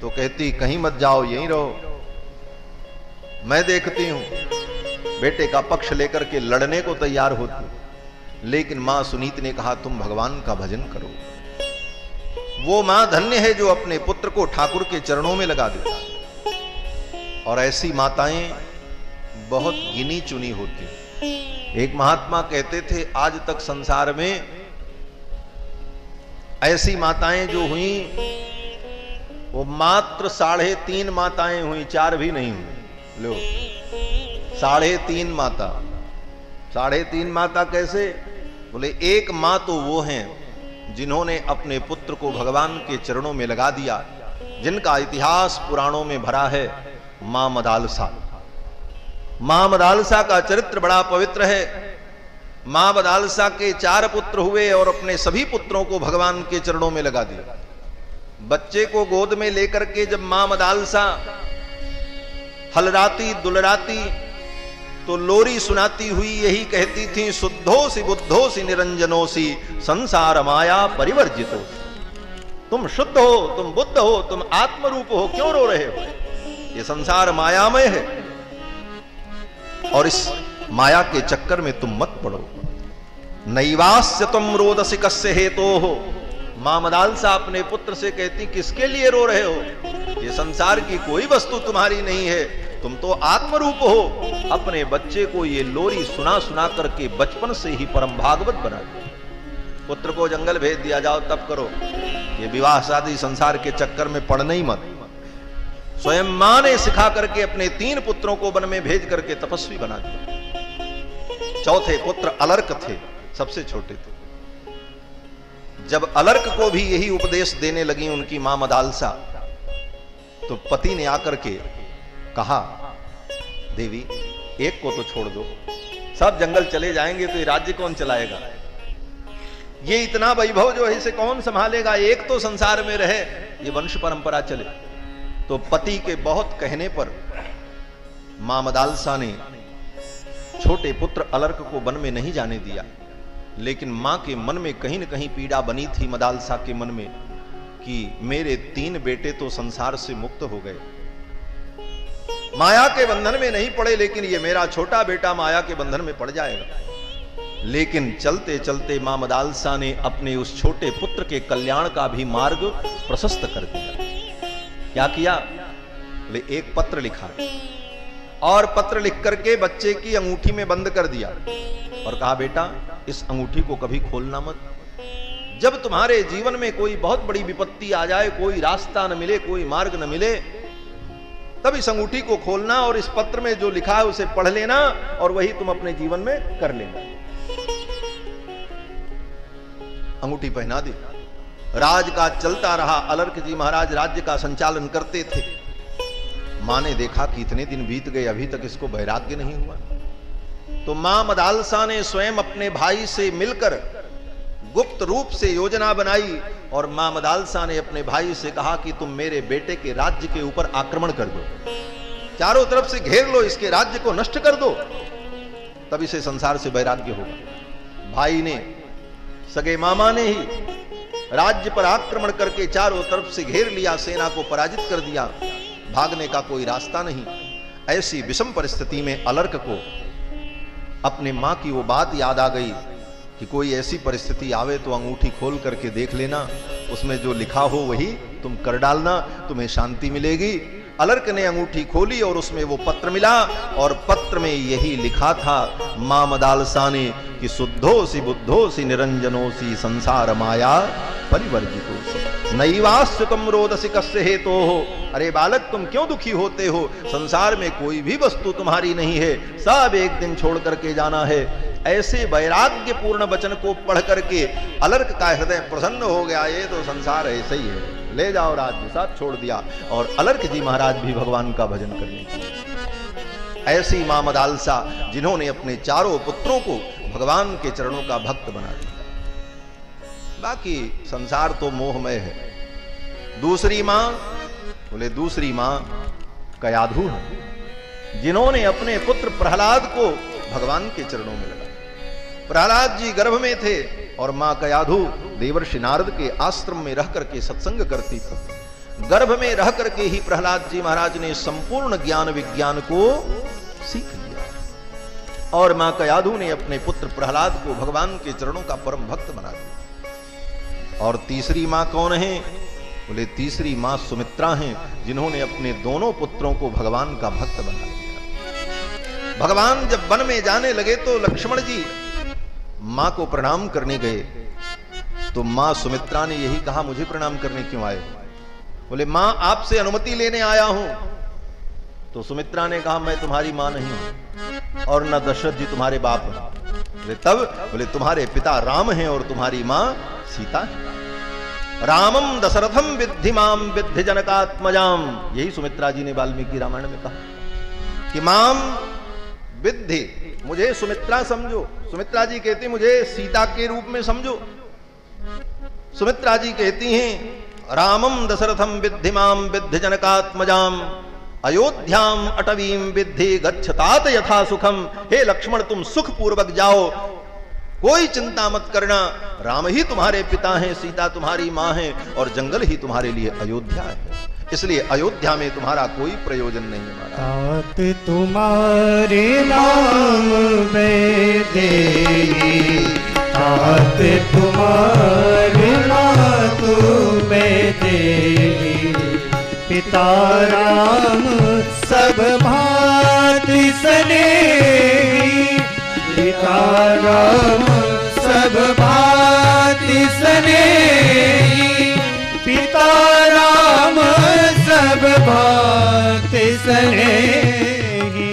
तो कहती कहीं मत जाओ, यहीं रहो, मैं देखती हूं, बेटे का पक्ष लेकर के लड़ने को तैयार होती। लेकिन मां सुनीति ने कहा तुम भगवान का भजन करो। वो मां धन्य है जो अपने पुत्र को ठाकुर के चरणों में लगा देता। और ऐसी माताएं बहुत गिनी चुनी होती। एक महात्मा कहते थे आज तक संसार में ऐसी माताएं जो हुई वो मात्र 3.5 माताएं हुई, 4 भी नहीं हुई। लो 3.5 माता। 3.5 माता कैसे? बोले एक मां तो वो हैं जिन्होंने अपने पुत्र को भगवान के चरणों में लगा दिया, जिनका इतिहास पुराणों में भरा है। मां मदालसा। मां मदालसा का चरित्र बड़ा पवित्र है। मां मदालसा के 4 पुत्र हुए और अपने सभी पुत्रों को भगवान के चरणों में लगा दिया। बच्चे को गोद में लेकर के जब मां मदालसा हलराती दुलराती तो लोरी सुनाती हुई यही कहती थी, शुद्धोसी बुद्धोसी निरंजनोसी संसार माया परिवर्जितो। तुम शुद्ध हो, तुम बुद्ध हो, तुम आत्मरूप हो, क्यों रो रहे हो? ये संसार मायामय है और इस माया के चक्कर में तुम मत पड़ो। नैवास्य तुम रोदसी कस्य हेतोः। मां मदालसा अपने पुत्र से कहती किसके लिए रो रहे हो? ये संसार की कोई वस्तु तुम्हारी नहीं है, तुम तो आत्मरूप हो। अपने बच्चे को ये लोरी सुना सुना करके बचपन से ही परम भागवत बना दिया। पुत्र को जंगल भेज दिया, जाओ तप करो, ये विवाह शादी संसार के चक्कर में पड़ना ही मत। स्वयं मां ने सिखा करके अपने 3 पुत्रों को वन में भेज करके तपस्वी बना दिया। चौथे पुत्र अलर्क थे, सबसे छोटे थे। जब अलर्क को भी यही उपदेश देने लगी उनकी मां मदालसा, तो पति ने आकर के कहा देवी एक को तो छोड़ दो, सब जंगल चले जाएंगे तो ये राज्य कौन चलाएगा? ये इतना वैभव जो है इसे कौन संभालेगा? एक तो संसार में रहे, ये वंश परंपरा चले। तो पति के बहुत कहने पर मां मदालसा ने छोटे पुत्र अलर्क को वन में नहीं जाने दिया। लेकिन मां के मन में कहीं न कहीं पीड़ा बनी थी, मदालसा के मन में, कि मेरे 3 बेटे तो संसार से मुक्त हो गए, माया के बंधन में नहीं पड़े, लेकिन ये मेरा छोटा बेटा माया के बंधन में पड़ जाएगा। लेकिन चलते चलते मां मदालसा ने अपने उस छोटे पुत्र के कल्याण का भी मार्ग प्रशस्त कर दिया। क्या किया? बोले एक पत्र लिखा और पत्र लिख करके बच्चे की अंगूठी में बंद कर दिया और कहा बेटा इस अंगूठी को कभी खोलना मत। जब तुम्हारे जीवन में कोई बहुत बड़ी विपत्ति आ जाए, कोई रास्ता न मिले, कोई मार्ग न मिले, तब इस अंगूठी को खोलना और इस पत्र में जो लिखा है उसे पढ़ लेना और वही तुम अपने जीवन में कर लेना। अंगूठी पहना दी। राजकाज चलता रहा। अलर्क जी महाराज राज्य का संचालन करते थे। मां ने देखा कि इतने दिन बीत गए, अभी तक इसको वैराग्य नहीं हुआ। तो मां मदालसा ने स्वयं अपने भाई से मिलकर गुप्त रूप से योजना बनाई और मां मदालसा ने अपने भाई से कहा कि तुम मेरे बेटे के राज्य के ऊपर आक्रमण कर दो, चारों तरफ से घेर लो, इसके राज्य को नष्ट कर दो, तब इसे संसार से वैराग्य होगा। भाई ने, सगे मामा ने ही राज्य पर आक्रमण करके चारों तरफ से घेर लिया, सेना को पराजित कर दिया, भागने का कोई रास्ता नहीं। ऐसी विषम परिस्थिति में अलर्क को अपने मां की वो बात याद आ गई कि कोई ऐसी परिस्थिति आवे तो अंगूठी खोल करके देख लेना, उसमें जो लिखा हो वही तुम कर डालना, तुम्हें शांति मिलेगी। अलर्क ने अंगूठी खोली और उसमें वो पत्र मिला और पत्र में यही लिखा था मां मदालसा ने कि शुद्धोसी बुद्धोसी निरंजनोसी संसार माया परिवर्जितोसी नैवास्य तुम रोदसी कस्य हेतोः। अरे बालक तुम क्यों दुखी होते हो? संसार में कोई भी वस्तु तुम्हारी नहीं है, सब एक दिन छोड़ करके जाना है। ऐसे वैराग्य पूर्ण वचन को पढ़ करके अलर्क का हृदय प्रसन्न हो गया। ये तो संसार ऐसे ही है, ले जाओ राज्य, साथ छोड़ दिया। और अलर्क जी महाराज भी भगवान का भजन करने लगे। ऐसी मां मदालसा जिन्होंने अपने चारों पुत्रों को भगवान के चरणों का भक्त बना दिया। बाकी संसार तो मोहमय है। दूसरी मां, बोले दूसरी मां कयाधु है, जिन्होंने अपने पुत्र प्रहलाद को भगवान के चरणों में लगा। प्रहलाद जी गर्भ में थे और मां कयाधु देवर्षि नारद के आश्रम में रह करके सत्संग करती थी। गर्भ में रह करके ही प्रहलाद जी महाराज ने संपूर्ण ज्ञान विज्ञान को सीख लिया और मां कयाधु ने अपने पुत्र प्रहलाद को भगवान के चरणों का परम भक्त बना दिया। और तीसरी मां कौन है? बोले तीसरी मां सुमित्रा हैं, जिन्होंने अपने दोनों पुत्रों को भगवान का भक्त बना दिया। भगवान जब वन में जाने लगे तो लक्ष्मण जी मां को प्रणाम करने गए तो मां सुमित्रा ने यही कहा, मुझे प्रणाम करने क्यों आए? बोले मां आपसे अनुमति लेने आया हूं। तो सुमित्रा ने कहा, मैं तुम्हारी मां नहीं हूं और न दशरथ जी तुम्हारे बाप हैं। बोले तब? बोले तुम्हारे पिता राम हैं और तुम्हारी मां सीता है। रामम दशरथम विद्धि माम विद्धि जनकात्मजाम, यही सुमित्रा जी ने वाल्मीकि रामायण में कहा कि माम विद्धि, मुझे सुमित्रा समझो। सुमित्रा जी कहती मुझे सीता के रूप में समझो। सुमित्रा जी कहती हैं रामम दशरथम विद्धि माम विद्धि जनकात्मजाम अयोध्याम अटवीम विद्धि गच्छतात यथा सुखम। हे लक्ष्मण तुम सुख पूर्वक जाओ, कोई चिंता मत करना। राम ही तुम्हारे पिता हैं, सीता तुम्हारी मां है और जंगल ही तुम्हारे लिए अयोध्या है। इसलिए अयोध्या में तुम्हारा कोई प्रयोजन नहीं है महाराज। तात तुम्हारे नाम बेदेही, तात तुम्हारे नाम बेदेही। पिता राम सब भांति स्नेही, पिता राम सब भांति स्नेही। पिता राम सब भांति स्नेही,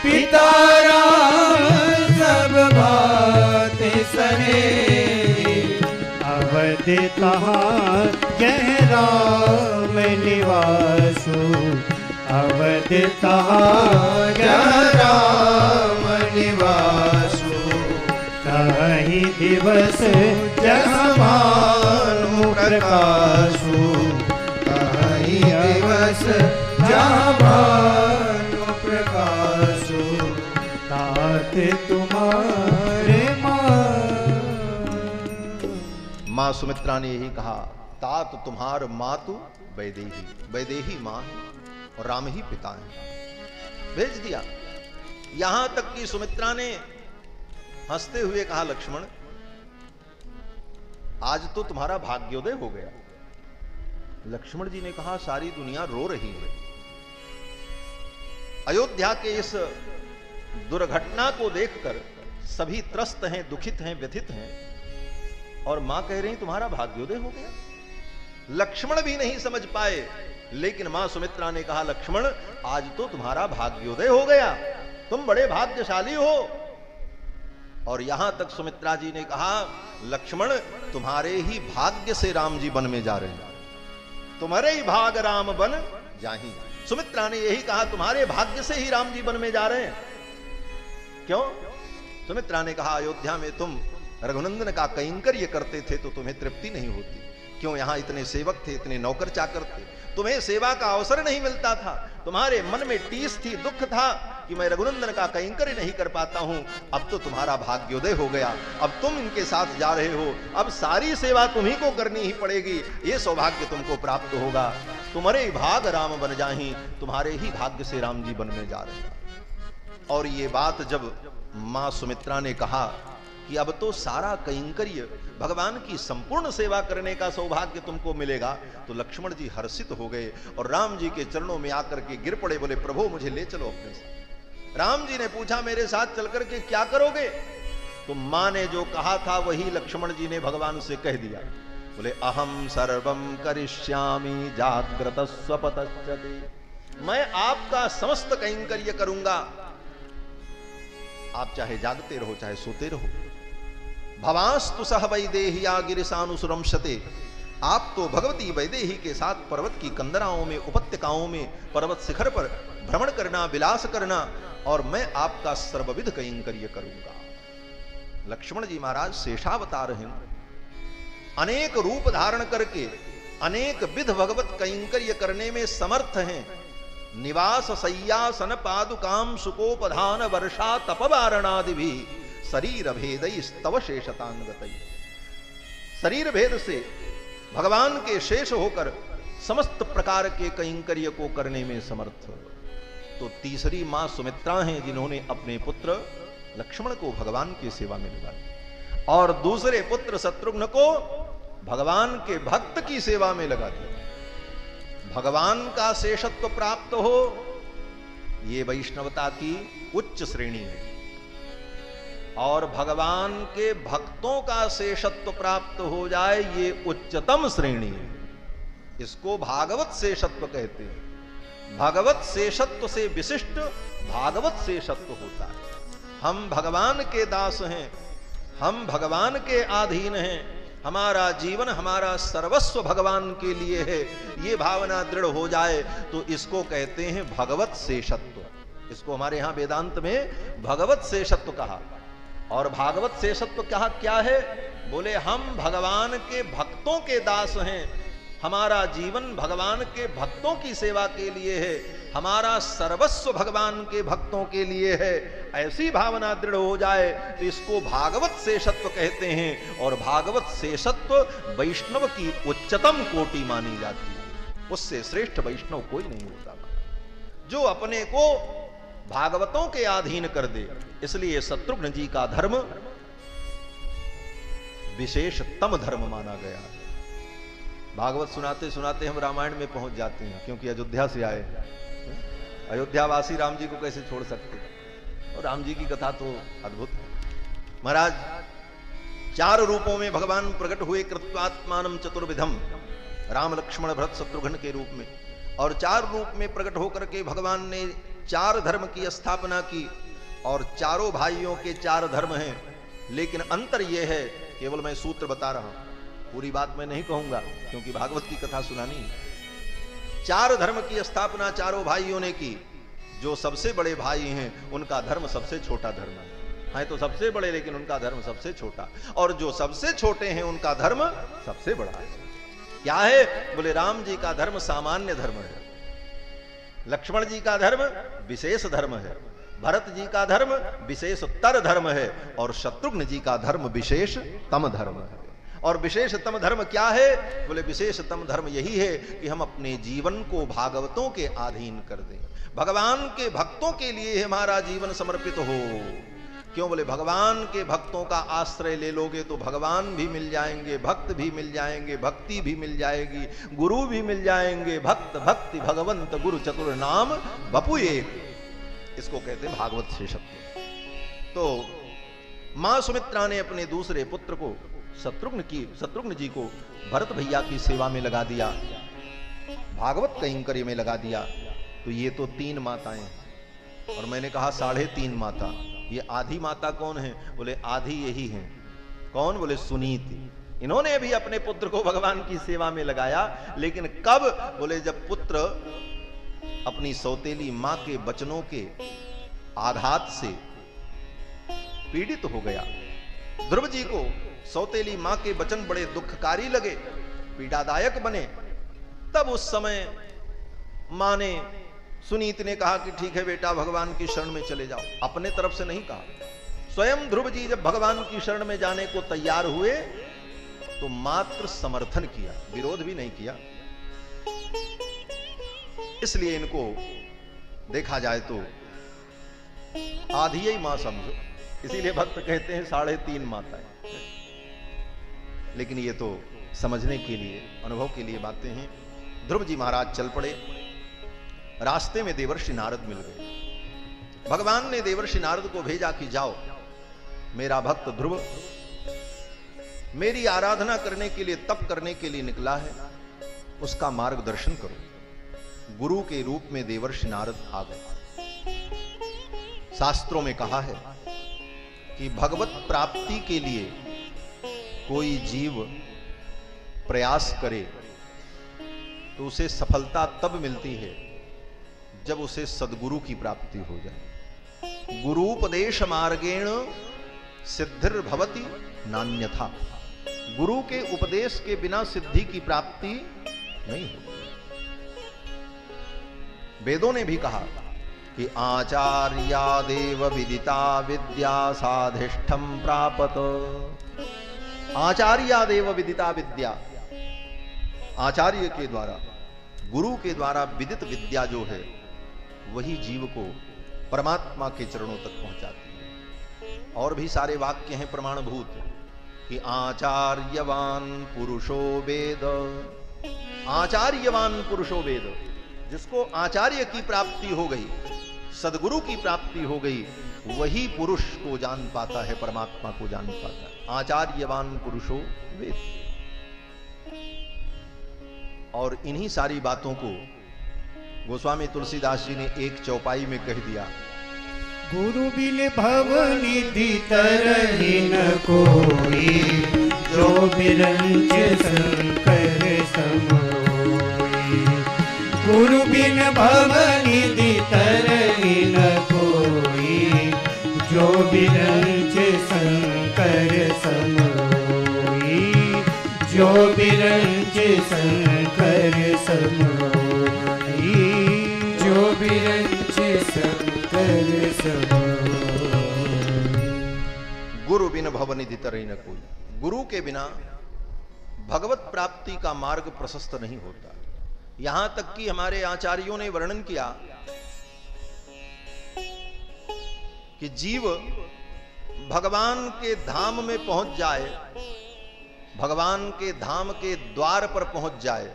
पिता राम सब भांति स्नेही। अवधि तहाँ जय राम निवासु, अवधि तहाँ जय राम निवासु। कहीं दिवस जहाँ भानु प्रकाशु, कहीं दिवस जहाँ भानु प्रकाशु। तात तुम्हारे मां सुमित्रा ने यही कहा, तात तुम्हार मातु वैदेही, वैदेही मां और राम ही पिता है। भेज दिया। यहां तक कि सुमित्रा ने हंसते हुए कहा, लक्ष्मण आज तो तुम्हारा भाग्योदय हो गया। लक्ष्मण जी ने कहा, सारी दुनिया रो रही है। अयोध्या के इस दुर्घटना को देखकर सभी त्रस्त हैं, दुखित हैं, व्यथित हैं और मां कह रही तुम्हारा भाग्योदय हो गया। लक्ष्मण भी नहीं समझ पाए, लेकिन मां सुमित्रा ने कहा, लक्ष्मण आज तो तुम्हारा भाग्योदय हो गया, तुम बड़े भाग्यशाली हो। और यहां तक सुमित्रा जी ने कहा, लक्ष्मण तुम्हारे ही भाग्य से राम जी वन में जा रहे हैं, तुम्हारे ही भाग राम बन जाहि। सुमित्रा ने यही कहा, तुम्हारे भाग्य से ही राम जी वन में जा रहे हैं। क्यों? सुमित्रा ने कहा, अयोध्या में तुम रघुनंदन का कैंकर्य करते थे तो तुम्हें तृप्ति नहीं होती। क्यों? यहां इतने सेवक थे, इतने नौकर चाकर थे, तुम्हें सेवा का अवसर नहीं मिलता था। तुम्हारे मन में टीस थी, दुख था कि मैं रघुनंदन का कैंकर्य नहीं कर पाता हूं। अब तो तुम्हारा भाग्योदय हो गया, अब तुम इनके साथ जा रहे हो, अब सारी सेवा तुम्ही को करनी ही पड़ेगी। ये सौभाग्य तुमको प्राप्त होगा, तुम्हारे ही भाग राम बन जाहि, तुम्हारे ही भाग्य से राम जी वन में जा रहे हैं। और ये बात जब मां सुमित्रा ने कहा कि अब तो सारा कैंकर्य भगवान की संपूर्ण सेवा करने का सौभाग्य तुमको मिलेगा, तो लक्ष्मण जी हर्षित हो गए और राम जी के चरणों में आकर के गिर पड़े, बोले प्रभु मुझे ले चलो अपने साथ। राम जी ने पूछा, मेरे साथ चल करके क्या करोगे? तो मां ने जो कहा था वही लक्ष्मण जी ने भगवान से कह दिया। बोले अहम सर्वम करिष्यामि जाग्रत स्वपतश्चते, मैं आपका समस्त कैंकर्य करूंगा, आप चाहे जागते रहो चाहे सोते रहो। भवास्तु सह वैदेहिया गिरिशानुसुरंशते, आप तो भगवती वैदेही के साथ पर्वत की कंदराओं में, उपत्यकाओं में, पर्वत शिखर पर भ्रमण करना, विलास करना, और मैं आपका सर्वविध कैंकर्य करूंगा। लक्ष्मण जी महाराज शेषावतार हैं, अनेक रूप धारण करके अनेक विध भगवत कैंकर्य करने में समर्थ हैं। निवास सय्यासन पादुकाम सुकोपधान वर्षा तपवारणादि भी शरीर भेद स्तव शेषतांगतई। शरीर भेद से भगवान के शेष होकर समस्त प्रकार के कैंकर्य को करने में समर्थ। तो तीसरी मां सुमित्रा हैं, जिन्होंने अपने पुत्र लक्ष्मण को भगवान की सेवा में लगा दिया और दूसरे पुत्र शत्रुघ्न को भगवान के भक्त की सेवा में लगा दिया। भगवान का शेषत्व प्राप्त हो, ये वैष्णवता की उच्च श्रेणी है, और भगवान के भक्तों का शेषत्व प्राप्त हो जाए, ये उच्चतम श्रेणी है। इसको भागवत शेषत्व कहते हैं। भगवत शेषत्व से विशिष्ट भागवत शेषत्व होता है। हम भगवान के दास हैं, हम भगवान के अधीन हैं, हमारा जीवन, हमारा सर्वस्व भगवान के लिए है, ये भावना दृढ़ हो जाए तो इसको कहते हैं भगवत शेषत्व। इसको हमारे यहां वेदांत में भगवत शेषत्व कहा। और भागवत शेषत्व क्या है? बोले हम भगवान के भक्तों के दास हैं, हमारा जीवन भगवान के भक्तों की सेवा के लिए है, हमारा सर्वस्व भगवान के भक्तों के लिए है। ऐसी भावना दृढ़ हो जाए तो इसको भागवत शेषत्व कहते हैं। और भागवत शेषत्व वैष्णव की उच्चतम कोटि मानी जाती है। उससे श्रेष्ठ वैष्णव कोई नहीं होता, जो अपने को भागवतों के अधीन कर दे। इसलिए शत्रुघ्न जी का धर्म विशेषतम धर्म माना गया है। भागवत सुनाते सुनाते हम रामायण में पहुंच जाते हैं, क्योंकि अयोध्या से आए। अयोध्यावासी राम जी को कैसे छोड़ सकते? और राम जी की कथा तो अद्भुत है। महाराज 4 रूपों में भगवान प्रकट हुए, कृत्वात्मानम चतुर्विधम, राम लक्ष्मण भरत शत्रुघ्न के रूप में। और 4 रूप में प्रकट होकर के भगवान ने 4 धर्म की स्थापना की, और चारों भाइयों के 4 धर्म हैं। लेकिन अंतर यह है, केवल मैं सूत्र बता रहा हूं, पूरी बात मैं नहीं कहूंगा, क्योंकि भागवत की कथा सुनानी है। 4 धर्म की स्थापना चारों भाइयों ने की। जो सबसे बड़े भाई हैं उनका धर्म सबसे छोटा धर्म है तो सबसे बड़े, लेकिन उनका धर्म सबसे छोटा। और जो सबसे छोटे हैं उनका धर्म सबसे बड़ा है। क्या है? बोले राम जी का धर्म सामान्य धर्म है, लक्ष्मण जी का धर्म विशेष धर्म है, भरत जी का धर्म विशेषतर धर्म है, और शत्रुघ्न जी का धर्म विशेषतम धर्म है। और विशेषतम धर्म क्या है? बोले विशेषतम धर्म यही है कि हम अपने जीवन को भागवतों के अधीन कर दें, भगवान के भक्तों के लिए हमारा जीवन समर्पित हो। क्यों? बोले भगवान के भक्तों का आश्रय ले लोगे तो भगवान भी मिल जाएंगे, भक्त भी मिल जाएंगे, भक्ति भी मिल जाएगी, गुरु भी मिल जाएंगे। भक्त भक्ति भगवंत गुरु चतुर नाम बपु एक, इसको कहते हैं भागवत शेषत्व। तो मां सुमित्रा ने अपने दूसरे पुत्र को शत्रुघ्न जी को भरत भैया की सेवा में लगा दिया, भागवत कैंकर्य में लगा दिया। तो ये तो 3 माताएं, और मैंने कहा 3.5 माता। ये आधी माता कौन है? बोले आधी यही हैं। कौन? बोले सुनीति। इन्होंने भी अपने पुत्र को भगवान की सेवा में लगाया, लेकिन कब? बोले जब पुत्र अपनी सौतेली मां के वचनों के आघात से पीड़ित हो गया। ध्रुव जी को सौतेली मां के वचन बड़े दुखकारी लगे, पीड़ादायक बने। तब उस समय मां ने, सुनीति ने कहा कि ठीक है बेटा, भगवान की शरण में चले जाओ। अपने तरफ से नहीं कहा। स्वयं ध्रुव जी जब भगवान की शरण में जाने को तैयार हुए तो मात्र समर्थन किया, विरोध भी नहीं किया। इसलिए इनको देखा जाए तो आधी ही मां समझो। इसीलिए भक्त कहते हैं 3.5 माताएं। लेकिन ये तो समझने के लिए, अनुभव के लिए बातें हैं। ध्रुव जी महाराज चल पड़े। रास्ते में देवर्षि नारद मिल गए। भगवान ने देवर्षि नारद को भेजा कि जाओ, मेरा भक्त ध्रुव मेरी आराधना करने के लिए, तप करने के लिए निकला है, उसका मार्गदर्शन करो। गुरु के रूप में देवर्षि नारद आ गए। शास्त्रों में कहा है कि भगवत प्राप्ति के लिए कोई जीव प्रयास करे तो उसे सफलता तब मिलती है जब उसे सद्गुरु की प्राप्ति हो जाए। गुरुपदेश मार्गेण सिद्धिर्भवति नान्यथा। गुरु के उपदेश के बिना सिद्धि की प्राप्ति नहीं होती। वेदों ने भी कहा कि आचार्यादेव विदिता विद्या साधिष्ठम प्रापत। आचार्यादेव विदिता विद्या, आचार्य के द्वारा, गुरु के द्वारा विदित विद्या जो है वही जीव को परमात्मा के चरणों तक पहुंचाती है। और भी सारे वाक्य हैं प्रमाणभूत कि आचार्यवान पुरुषो वेद। आचार्यवान पुरुषो वेद, जिसको आचार्य की प्राप्ति हो गई, सदगुरु की प्राप्ति हो गई, वही पुरुष को जान पाता है, परमात्मा को जान पाता है। आचार्यवान पुरुषो वेद। और इन्हीं सारी बातों को गोस्वामी तुलसीदास जी ने एक चौपाई में कह दिया। गुरु बिन भवनिधि तरहि न कोई, जो बिरंच शंकर समोई। गुरु बिन भवनिधि तरहि न कोई, जो बिरंच शंकर समोई। जो बिरंच शंकर समोई। जो बिरंच शंकर समोई। गुरु बिन भवनिधि तरहि न कोई। गुरु के बिना भगवत प्राप्ति का मार्ग प्रशस्त नहीं होता। यहां तक कि हमारे आचार्यों ने वर्णन किया कि जीव भगवान के धाम में पहुंच जाए, भगवान के धाम के द्वार पर पहुंच जाए,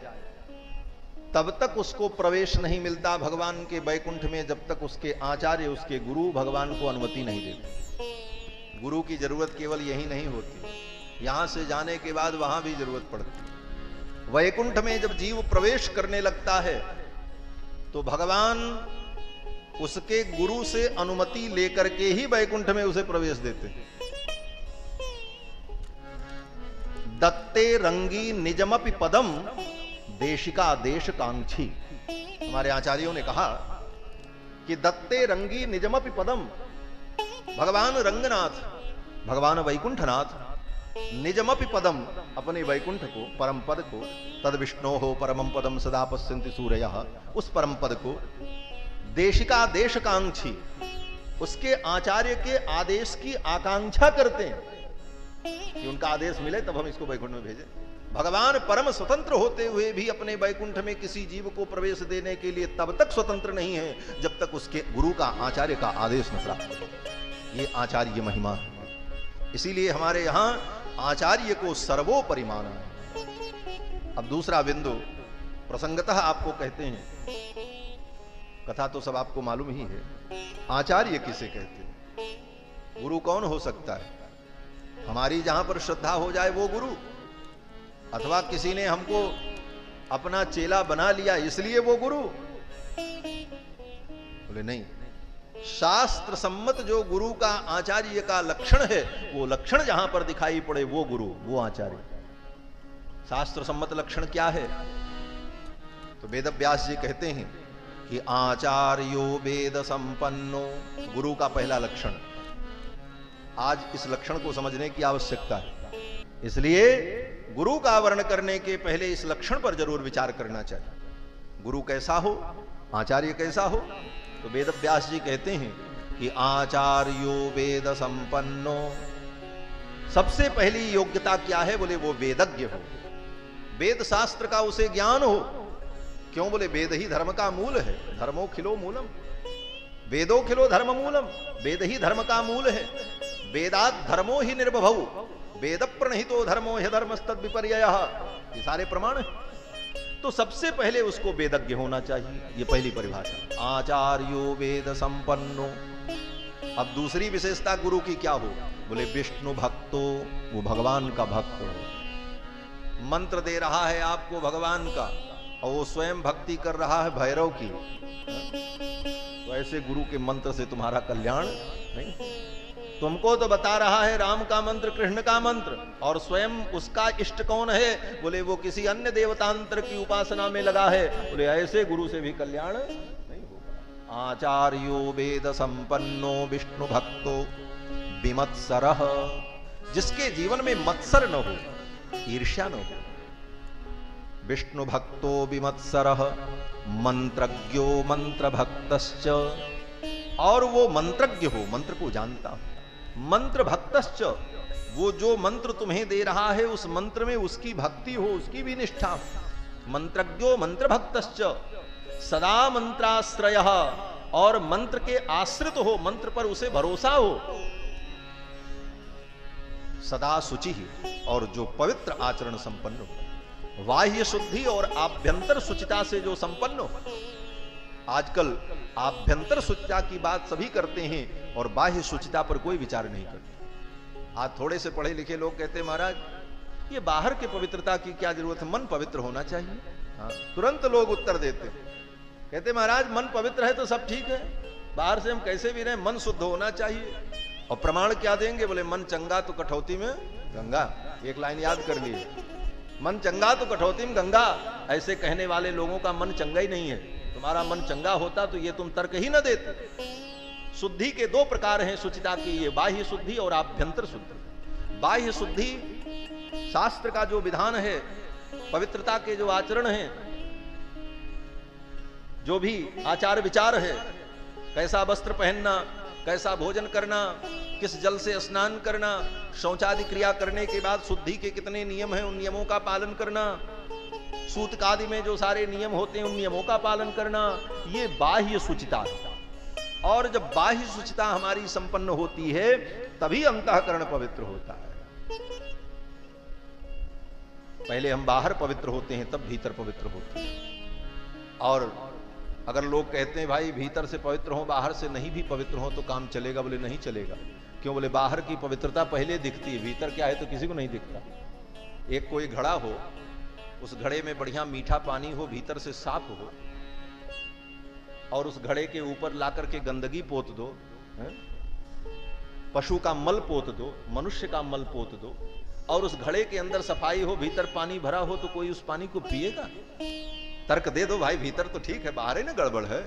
तब तक उसको प्रवेश नहीं मिलता भगवान के बैकुंठ में, जब तक उसके आचार्य, उसके गुरु भगवान को अनुमति नहीं देते। गुरु की जरूरत केवल यही नहीं होती, यहां से जाने के बाद वहां भी जरूरत पड़ती। वैकुंठ में जब जीव प्रवेश करने लगता है तो भगवान उसके गुरु से अनुमति लेकर के ही वैकुंठ में उसे प्रवेश देते। दत्ते रंगी निजमपि पदम देशिका देश कांक्षी। हमारे आचार्यों ने कहा कि दत्ते रंगी निजमपि पदम, भगवान रंगनाथ, भगवान वैकुंठनाथ निजमपि पदम, अपने वैकुंठ को, परम पद को, तद विष्णो हो परमं पदम सदा पश्यन्ति सूरयः, उस परम पद को देशिका देश कांक्षी, उसके आचार्य के आदेश की आकांक्षा करते हैं कि उनका आदेश मिले तब हम इसको वैकुंठ में भेजें। भगवान परम स्वतंत्र होते हुए भी अपने वैकुंठ में किसी जीव को प्रवेश देने के लिए तब तक स्वतंत्र नहीं है जब तक उसके गुरु का, आचार्य का आदेश न प्राप्त हो। ये आचार्य महिमा है। इसीलिए हमारे यहां आचार्य को सर्वोपरि माना है। अब दूसरा बिंदु प्रसंगतः आपको कहते हैं, कथा तो सब आपको मालूम ही है, आचार्य किसे कहते हैं? गुरु कौन हो सकता है? हमारी जहां पर श्रद्धा हो जाए वो गुरु, अथवा किसी ने हमको अपना चेला बना लिया इसलिए वो गुरु? बोले नहीं, शास्त्र सम्मत जो गुरु का, आचार्य का लक्षण है, वो लक्षण जहां पर दिखाई पड़े वो गुरु, वो आचार्य। शास्त्र सम्मत लक्षण क्या है? तो वेद व्यास जी कहते हैं कि आचार्यो वेद संपन्नो, गुरु का पहला लक्षण। आज इस लक्षण को समझने की आवश्यकता है, इसलिए गुरु का वर्ण करने के पहले इस लक्षण पर जरूर विचार करना चाहिए। गुरु कैसा हो, आचार्य कैसा हो? तो वेद व्यास जी कहते हैं कि आचार्यो वेद संपन्नो, सबसे पहली योग्यता क्या है? बोले वो वेदज्ञ हो, वेद शास्त्र का उसे ज्ञान हो। क्यों? बोले वेद ही धर्म का मूल है। धर्मो खिलो मूलम, वेदो खिलो धर्म मूलम, वेद ही धर्म का मूल है। वेदात धर्मो ही निर्भव, वेद प्रणहितो धर्मो ह्यधर्मस्तद विपर्ययः, ये सारे प्रमाण है। तो सबसे पहले उसको वेदज्ञ होना चाहिए, ये पहली परिभाषा। आचार्यो वेद संपन्नो। अब दूसरी विशेषता गुरु की क्या हो? बोले विष्णु भक्तो, वो भगवान का भक्त हो। मंत्र दे रहा है आपको भगवान का और वो स्वयं भक्ति कर रहा है भैरव की, तो ऐसे गुरु के मंत्र से तुम्हारा कल्याण नहीं। तुमको तो बता रहा है राम का मंत्र, कृष्ण का मंत्र, और स्वयं उसका इष्ट कौन है? बोले वो किसी अन्य देवतांतर की उपासना में लगा है। बोले ऐसे गुरु से भी कल्याण नहीं होगा। आचार्यो वेद संपन्नो विष्णु भक्तो विमत्सरः, जिसके जीवन में मत्सर न हो, ईर्ष्या न हो। विष्णु भक्तो विमत्सरः मंत्रज्ञो मंत्र भक्तश्च, और वो मंत्रज्ञ हो, मंत्र को जानता हो। मंत्र भक्तश्च, वो जो मंत्र तुम्हें दे रहा है उस मंत्र में उसकी भक्ति हो, उसकी भी निष्ठा हो। मंत्रज्ञो मंत्र भक्तश्च सदा मंत्राश्रयः, और मंत्र के आश्रित हो, मंत्र पर उसे भरोसा हो। सदा शुचि, और जो पवित्र आचरण संपन्न हो। बाह्य शुद्धि और आभ्यंतर शुचिता से जो संपन्न हो। आजकल आभ्यंतर शुचिता की बात सभी करते हैं और बाह्य शुचिता पर कोई विचार नहीं करते। आज थोड़े से पढ़े लिखे लोग कहते हैं महाराज ये बाहर की पवित्रता की क्या जरूरत है, मन पवित्र होना चाहिए। हाँ, तुरंत लोग उत्तर देते हैं, कहते महाराज मन पवित्र है तो सब ठीक है, बाहर से हम कैसे भी रहे, मन शुद्ध होना चाहिए। और प्रमाण क्या देंगे? बोले मन चंगा तो कठौती में गंगा। एक लाइन याद कर लिए, मन चंगा तो कठौती में गंगा। ऐसे कहने वाले लोगों का मन चंगा ही नहीं है। तुम्हारा मन चंगा होता तो ये तुम तर्क ही न देते। शुद्धि के दो प्रकार हैं शुचिता की, ये बाह्य शुद्धि और आभ्यंतर शुद्धि। बाह्य शुद्धि शास्त्र का जो विधान है, पवित्रता के जो आचरण हैं, जो भी आचार विचार है, कैसा वस्त्र पहनना, कैसा भोजन करना, किस जल से स्नान करना, शौचादि क्रिया करने के बाद शुद्धि के कितने नियम हैं, उन नियमों का पालन करना, सूतकादि में जो सारे नियम होते हैं उन नियमों का पालन करना, ये बाह्य शुचिता है। और जब बाह्य शुचिता हमारी संपन्न होती है तभी अंतःकरण पवित्र होता है। पहले हम बाहर पवित्र होते हैं तब भीतर पवित्र होते हैं। और अगर लोग कहते हैं भाई भीतर से पवित्र हो बाहर से नहीं भी पवित्र हो तो काम चलेगा, बोले नहीं चलेगा। क्यों? बोले बाहर की पवित्रता पहले दिखती है, भीतर क्या है तो किसी को नहीं दिखता। एक कोई घड़ा हो, उस घड़े में बढ़िया मीठा पानी हो, भीतर से साफ हो, और उस घड़े के ऊपर ला करके गंदगी पोत दो, पशु का मल पोत दो, मनुष्य का मल पोत दो, और उस घड़े के अंदर सफाई हो, भीतर पानी भरा हो, तो कोई उस पानी को पिएगा? तर्क दे दो भाई भीतर तो ठीक है, बाहर ही ना गड़बड़ है,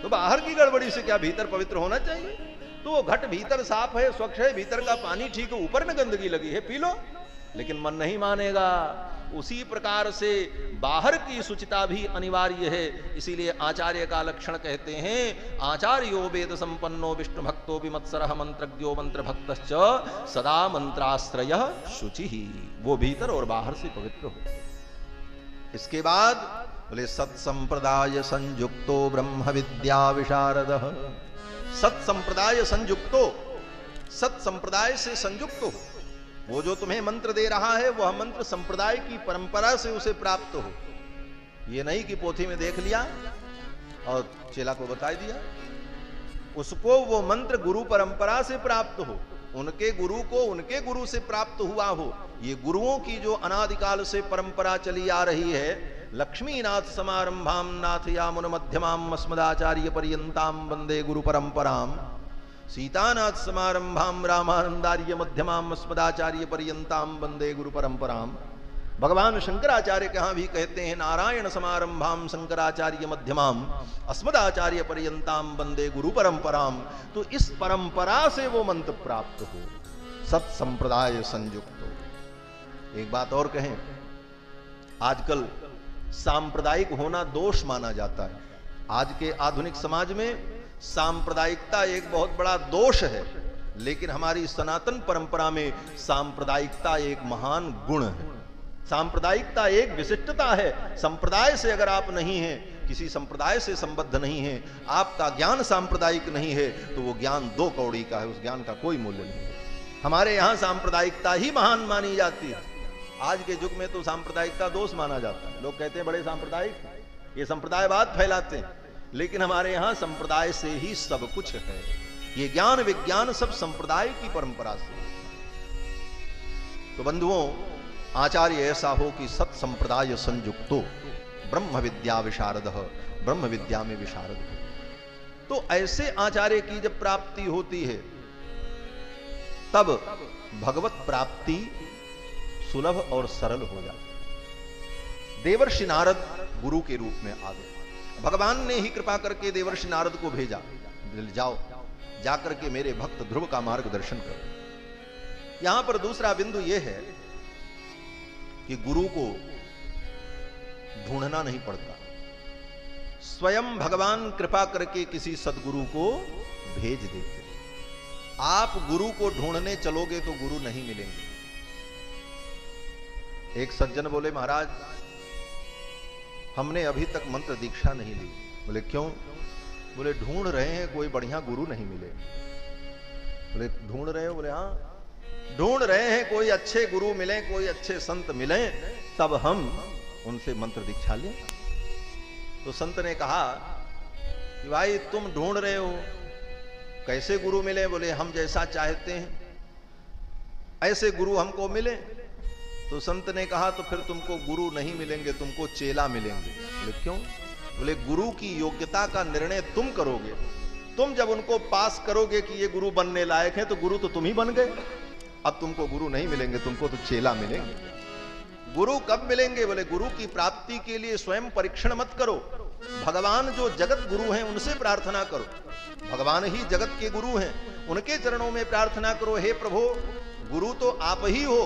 तो बाहर की गड़बड़ी से क्या भीतर पवित्र होना चाहिए? तो वो घट भीतर साफ है, स्वच्छ है, भीतर का पानी ठीक है, ऊपर में गंदगी लगी है, पी लो। लेकिन मन नहीं मानेगा। उसी प्रकार से बाहर की शुचिता भी अनिवार्य है। इसीलिए आचार्य का लक्षण कहते हैं, आचार्यो वेद संपन्नो विष्णु भक्तो विमत्सरः मंत्रज्ञो मंत्र भक्तश्च सदा मंत्राश्रयः शुचिः। वो भीतर और बाहर से पवित्र हो। इसके बाद बोले सत्संप्रदाय संयुक्तो ब्रह्म विद्या विशारदः। सत्संप्रदाय संयुक्तो, सत्संप्रदाय से संयुक्त हो। वो जो तुम्हें मंत्र दे रहा है वह मंत्र संप्रदाय की परंपरा से उसे प्राप्त हो। ये नहीं कि पोथी में देख लिया और चेला को बता दिया। उसको वो मंत्र गुरु परंपरा से प्राप्त हो, उनके गुरु को उनके गुरु से प्राप्त हुआ हो। ये गुरुओं की जो अनादिकाल से परंपरा चली आ रही है, लक्ष्मीनाथ समारंभाम नाथयामुन मध्यमाम अस्मदाचार्य पर्यंताम वंदे गुरु परंपराम, सीतानाथ समारंभाम रामानंदार्य मध्यमाम अस्मदाचार्य पर्यंताम वंदे गुरु परंपराम। भगवान शंकराचार्य कहाँ भी कहते हैं नारायण समारंभाम शंकराचार्य मध्यमाम अस्मदाचार्य पर्यंताम वंदे गुरु परंपराम। तो इस परंपरा से वो मंत्र प्राप्त हो, सत संप्रदाय संयुक्त हो। एक बात और कहें, आजकल सांप्रदायिक होना दोष माना जाता है। आज के आधुनिक समाज में सांप्रदायिकता एक बहुत बड़ा दोष है, लेकिन हमारी सनातन परंपरा में सांप्रदायिकता एक महान गुण है। सांप्रदायिकता एक विशिष्टता है। संप्रदाय से अगर आप नहीं हैं, किसी संप्रदाय से संबद्ध नहीं है, आपका ज्ञान सांप्रदायिक नहीं है, तो वो ज्ञान दो कौड़ी का है, उस ज्ञान का कोई मूल्य नहीं है। हमारे यहाँ सांप्रदायिकता ही महान मानी जाती है। आज के युग में तो सांप्रदायिकता दोष माना जाता है। लोग कहते हैं बड़े सांप्रदायिक, ये संप्रदायवाद फैलाते हैं, लेकिन हमारे यहां संप्रदाय से ही सब कुछ है। ये ज्ञान विज्ञान सब संप्रदाय की परंपरा से। तो बंधुओं, आचार्य ऐसा हो कि सत संप्रदाय संयुक्तो ब्रह्म विद्या विशारदः, ब्रह्म विद्या में विशारद हो। तो ऐसे आचार्य की जब प्राप्ति होती है तब भगवत प्राप्ति सुलभ और सरल हो जाती। देवर्षि नारद गुरु के रूप में आ गए। भगवान ने ही कृपा करके देवर्षि नारद को भेजा, जाओ जाकर के मेरे भक्त ध्रुव का मार्गदर्शन करो। यहां पर दूसरा बिंदु यह है कि गुरु को ढूंढना नहीं पड़ता, स्वयं भगवान कृपा करके किसी सदगुरु को भेज देते। आप गुरु को ढूंढने चलोगे तो गुरु नहीं मिलेंगे। एक सज्जन बोले, महाराज हमने अभी तक मंत्र दीक्षा नहीं ली। बोले क्यों? बोले ढूंढ रहे हैं, कोई बढ़िया गुरु नहीं मिले। बोले ढूंढ रहे हो? बोले हाँ ढूंढ रहे हैं, कोई अच्छे गुरु मिले, कोई अच्छे संत मिले, तब हम उनसे मंत्र दीक्षा लें। तो संत ने कहा कि भाई तुम ढूंढ रहे हो, कैसे गुरु मिले? बोले हम जैसा चाहते हैं ऐसे गुरु हमको मिले। तो संत ने कहा तो फिर तुमको गुरु नहीं मिलेंगे, तुमको चेला मिलेंगे। बोले क्यों? बोले गुरु की योग्यता का निर्णय तुम करोगे। तुम जब उनको पास करोगे कि ये गुरु बनने लायक है तो गुरु तो तुम ही बन गए। अब तुमको गुरु नहीं मिलेंगे, तुमको तो चेला मिलेंगे। गुरु कब मिलेंगे? बोले गुरु की प्राप्ति के लिए स्वयं परीक्षण मत करो, भगवान जो जगत गुरु हैं उनसे प्रार्थना करो। भगवान ही जगत के गुरु हैं, उनके चरणों में प्रार्थना करो, हे प्रभु गुरु तो आप ही हो,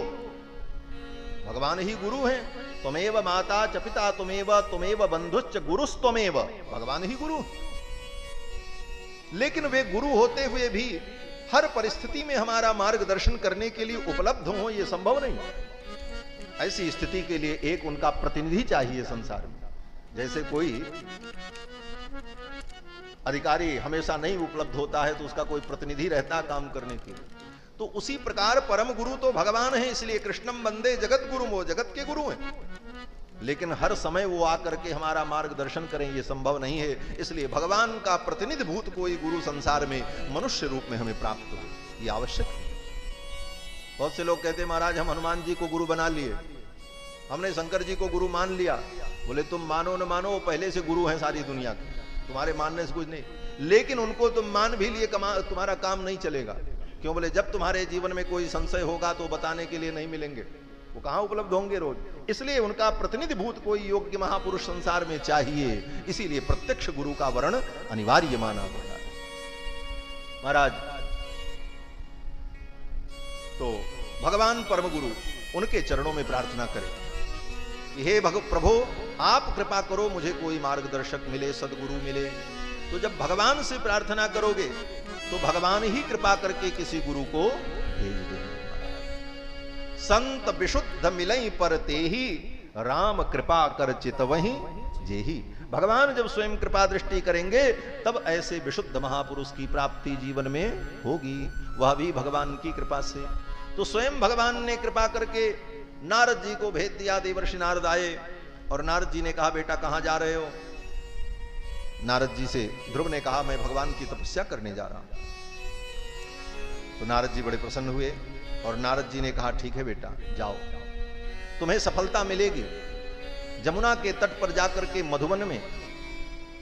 भगवान ही गुरु हैं। त्वमेव माता च पिता त्वमेव बंधुश्च गुरुस्त्वमेव, भगवान ही गुरु। लेकिन वे गुरु होते हुए भी हर परिस्थिति में हमारा मार्गदर्शन करने के लिए उपलब्ध हो, यह संभव नहीं। ऐसी स्थिति के लिए एक उनका प्रतिनिधि चाहिए संसार में। जैसे कोई अधिकारी हमेशा नहीं उपलब्ध होता है तो उसका कोई प्रतिनिधि रहता काम करने के लिए, तो उसी प्रकार परम गुरु तो भगवान है। इसलिए कृष्णम वंदे जगत गुरु, वो जगत के गुरु हैं। लेकिन हर समय वो आकर के हमारा मार्गदर्शन करें ये संभव नहीं है। इसलिए भगवान का प्रतिनिधि भूत कोई गुरु संसार में मनुष्य रूप में हमें प्राप्त हो, ये आवश्यक है। बहुत से लोग कहते हैं महाराज हम हनुमान जी को गुरु बना लिए, हमने शंकर जी को गुरु मान लिया। बोले तुम मानो न मानो, पहले से गुरु हैं सारी दुनिया के, तुम्हारे मानने से कुछ नहीं। लेकिन उनको तुम मान भी लिए, तुम्हारा काम नहीं चलेगा। क्यों? बोले जब तुम्हारे जीवन में कोई संशय होगा तो बताने के लिए नहीं मिलेंगे, वो कहां उपलब्ध होंगे रोज। इसलिए उनका प्रतिनिधि भूत कोई योग्य महापुरुष संसार में चाहिए। इसीलिए प्रत्यक्ष गुरु का वर्ण अनिवार्य माना गया है। महाराज तो भगवान परम गुरु, उनके चरणों में प्रार्थना करें कि हे प्रभु आप कृपा करो, मुझे कोई मार्गदर्शक मिले, सदगुरु मिले। तो जब भगवान से प्रार्थना करोगे तो भगवान ही कृपा करके किसी गुरु को भेज देंगे। संत विशुद्ध मिलई पर तेहि, राम कृपा कर चितवहि जेहि। भगवान जब स्वयं कृपा दृष्टि करेंगे तब ऐसे विशुद्ध महापुरुष की प्राप्ति जीवन में होगी, वह भी भगवान की कृपा से। तो स्वयं भगवान ने कृपा करके नारद जी को भेज दिया। देवर्षि नारद आए और नारद जी ने कहा बेटा कहां जा रहे हो? नारद जी से ध्रुव ने कहा मैं भगवान की तपस्या करने जा रहा हूं। तो नारद जी बड़े प्रसन्न हुए और नारद जी ने कहा ठीक है बेटा जाओ, तुम्हें सफलता मिलेगी। जमुना के तट पर जाकर के मधुवन में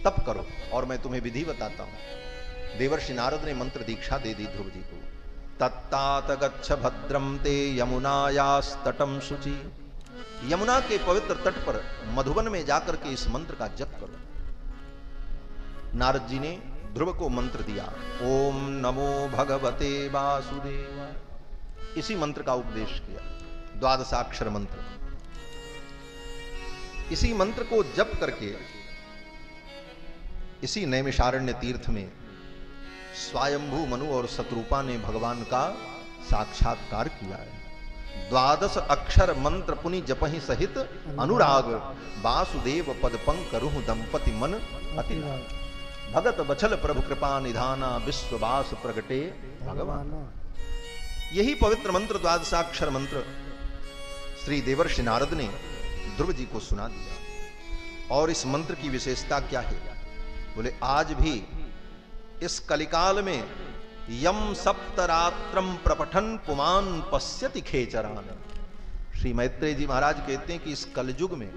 तप करो और मैं तुम्हें विधि बताता हूं। देवर्षि नारद ने मंत्र दीक्षा दे दी ध्रुव जी को। तत्तात गच्छ भद्रम ते यमुनायास्तटम शुचि। यमुना के पवित्र तट पर मधुवन में जाकर के इस मंत्र का जप करो। नारद जी ने ध्रुव को मंत्र दिया, ओम नमो भगवते वासुदेवाय। इसी मंत्र का उपदेश किया, द्वादशाक्षर मंत्र। इसी मंत्र को जप करके इसी नैमिषारण्य तीर्थ में स्वयंभू मनु और शत्रुपा ने भगवान का साक्षात्कार किया है। 12 अक्षर मंत्र पुनि जपहि सहित अनुराग, वासुदेव पद पंकरुह दंपति मन अति राग। भगत बछल प्रभु कृपा निधाना, विश्ववास प्रगटे भगवान। यही पवित्र मंत्र द्वादशाक्षर मंत्र श्री देवर्षि नारद ने ध्रुव जी को सुना दिया। और इस मंत्र की विशेषता क्या है? बोले आज भी इस कलिकाल में यम सप्तरात्रम प्रपठन पुमान पश्यति खेचरान। श्री मैत्रेय जी महाराज कहते हैं कि इस कलयुग में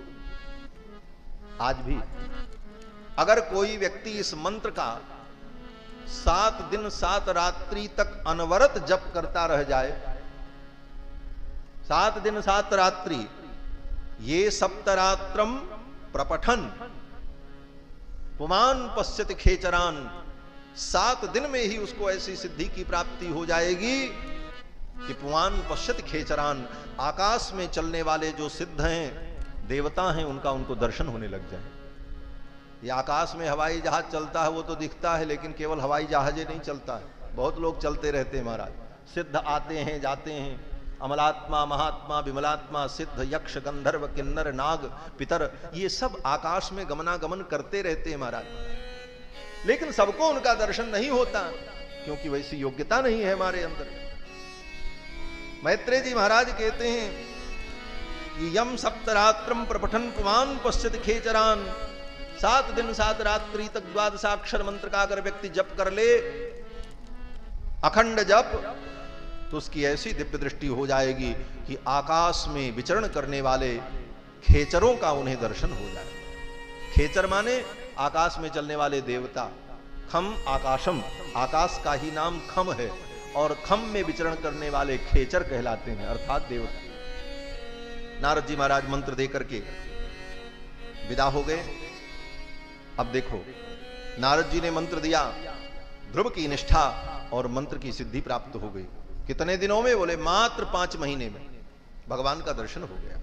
आज भी अगर कोई व्यक्ति इस मंत्र का 7 दिन 7 रात्रि तक अनवरत जप करता रह जाए, 7 दिन 7 रात्रि, ये सप्तरात्रम प्रपठन पुमान पश्यति खेचरान, 7 दिन में ही उसको ऐसी सिद्धि की प्राप्ति हो जाएगी कि पुमान पश्यति खेचरान, आकाश में चलने वाले जो सिद्ध हैं, देवता हैं, उनका उनको दर्शन होने लग जाए। ये आकाश में हवाई जहाज चलता है वो तो दिखता है, लेकिन केवल हवाई जहाज ही नहीं चलता है, बहुत लोग चलते रहते हैं महाराज। सिद्ध आते हैं जाते हैं, अमलात्मा महात्मा विमलात्मा सिद्ध यक्ष गंधर्व किन्नर नाग पितर, ये सब आकाश में गमनागमन करते रहते हैं महाराज, लेकिन सबको उनका दर्शन नहीं होता, क्योंकि वैसी योग्यता नहीं है हमारे अंदर। मैत्रेय जी महाराज कहते हैं कि यम सप्तरात्रम प्रपठन पुमान पश्यति खेचरान, 7 दिन 7 रात्रि तक 12 मंत्र का अगर व्यक्ति जप कर ले, अखंड जप, तो उसकी ऐसी दिव्य दृष्टि हो जाएगी कि आकाश में विचरण करने वाले खेचरों का उन्हें दर्शन हो जाए। खेचर माने आकाश में चलने वाले देवता। खम आकाशम, आकाश का ही नाम खम है, और खम में विचरण करने वाले खेचर कहलाते हैं, अर्थात देवता। नारद जी महाराज मंत्र दे करके विदा हो गए। अब देखो, नारद जी ने मंत्र दिया, ध्रुव की निष्ठा और मंत्र की सिद्धि प्राप्त हो गई। कितने दिनों में? बोले मात्र 5 महीने में भगवान का दर्शन हो गया।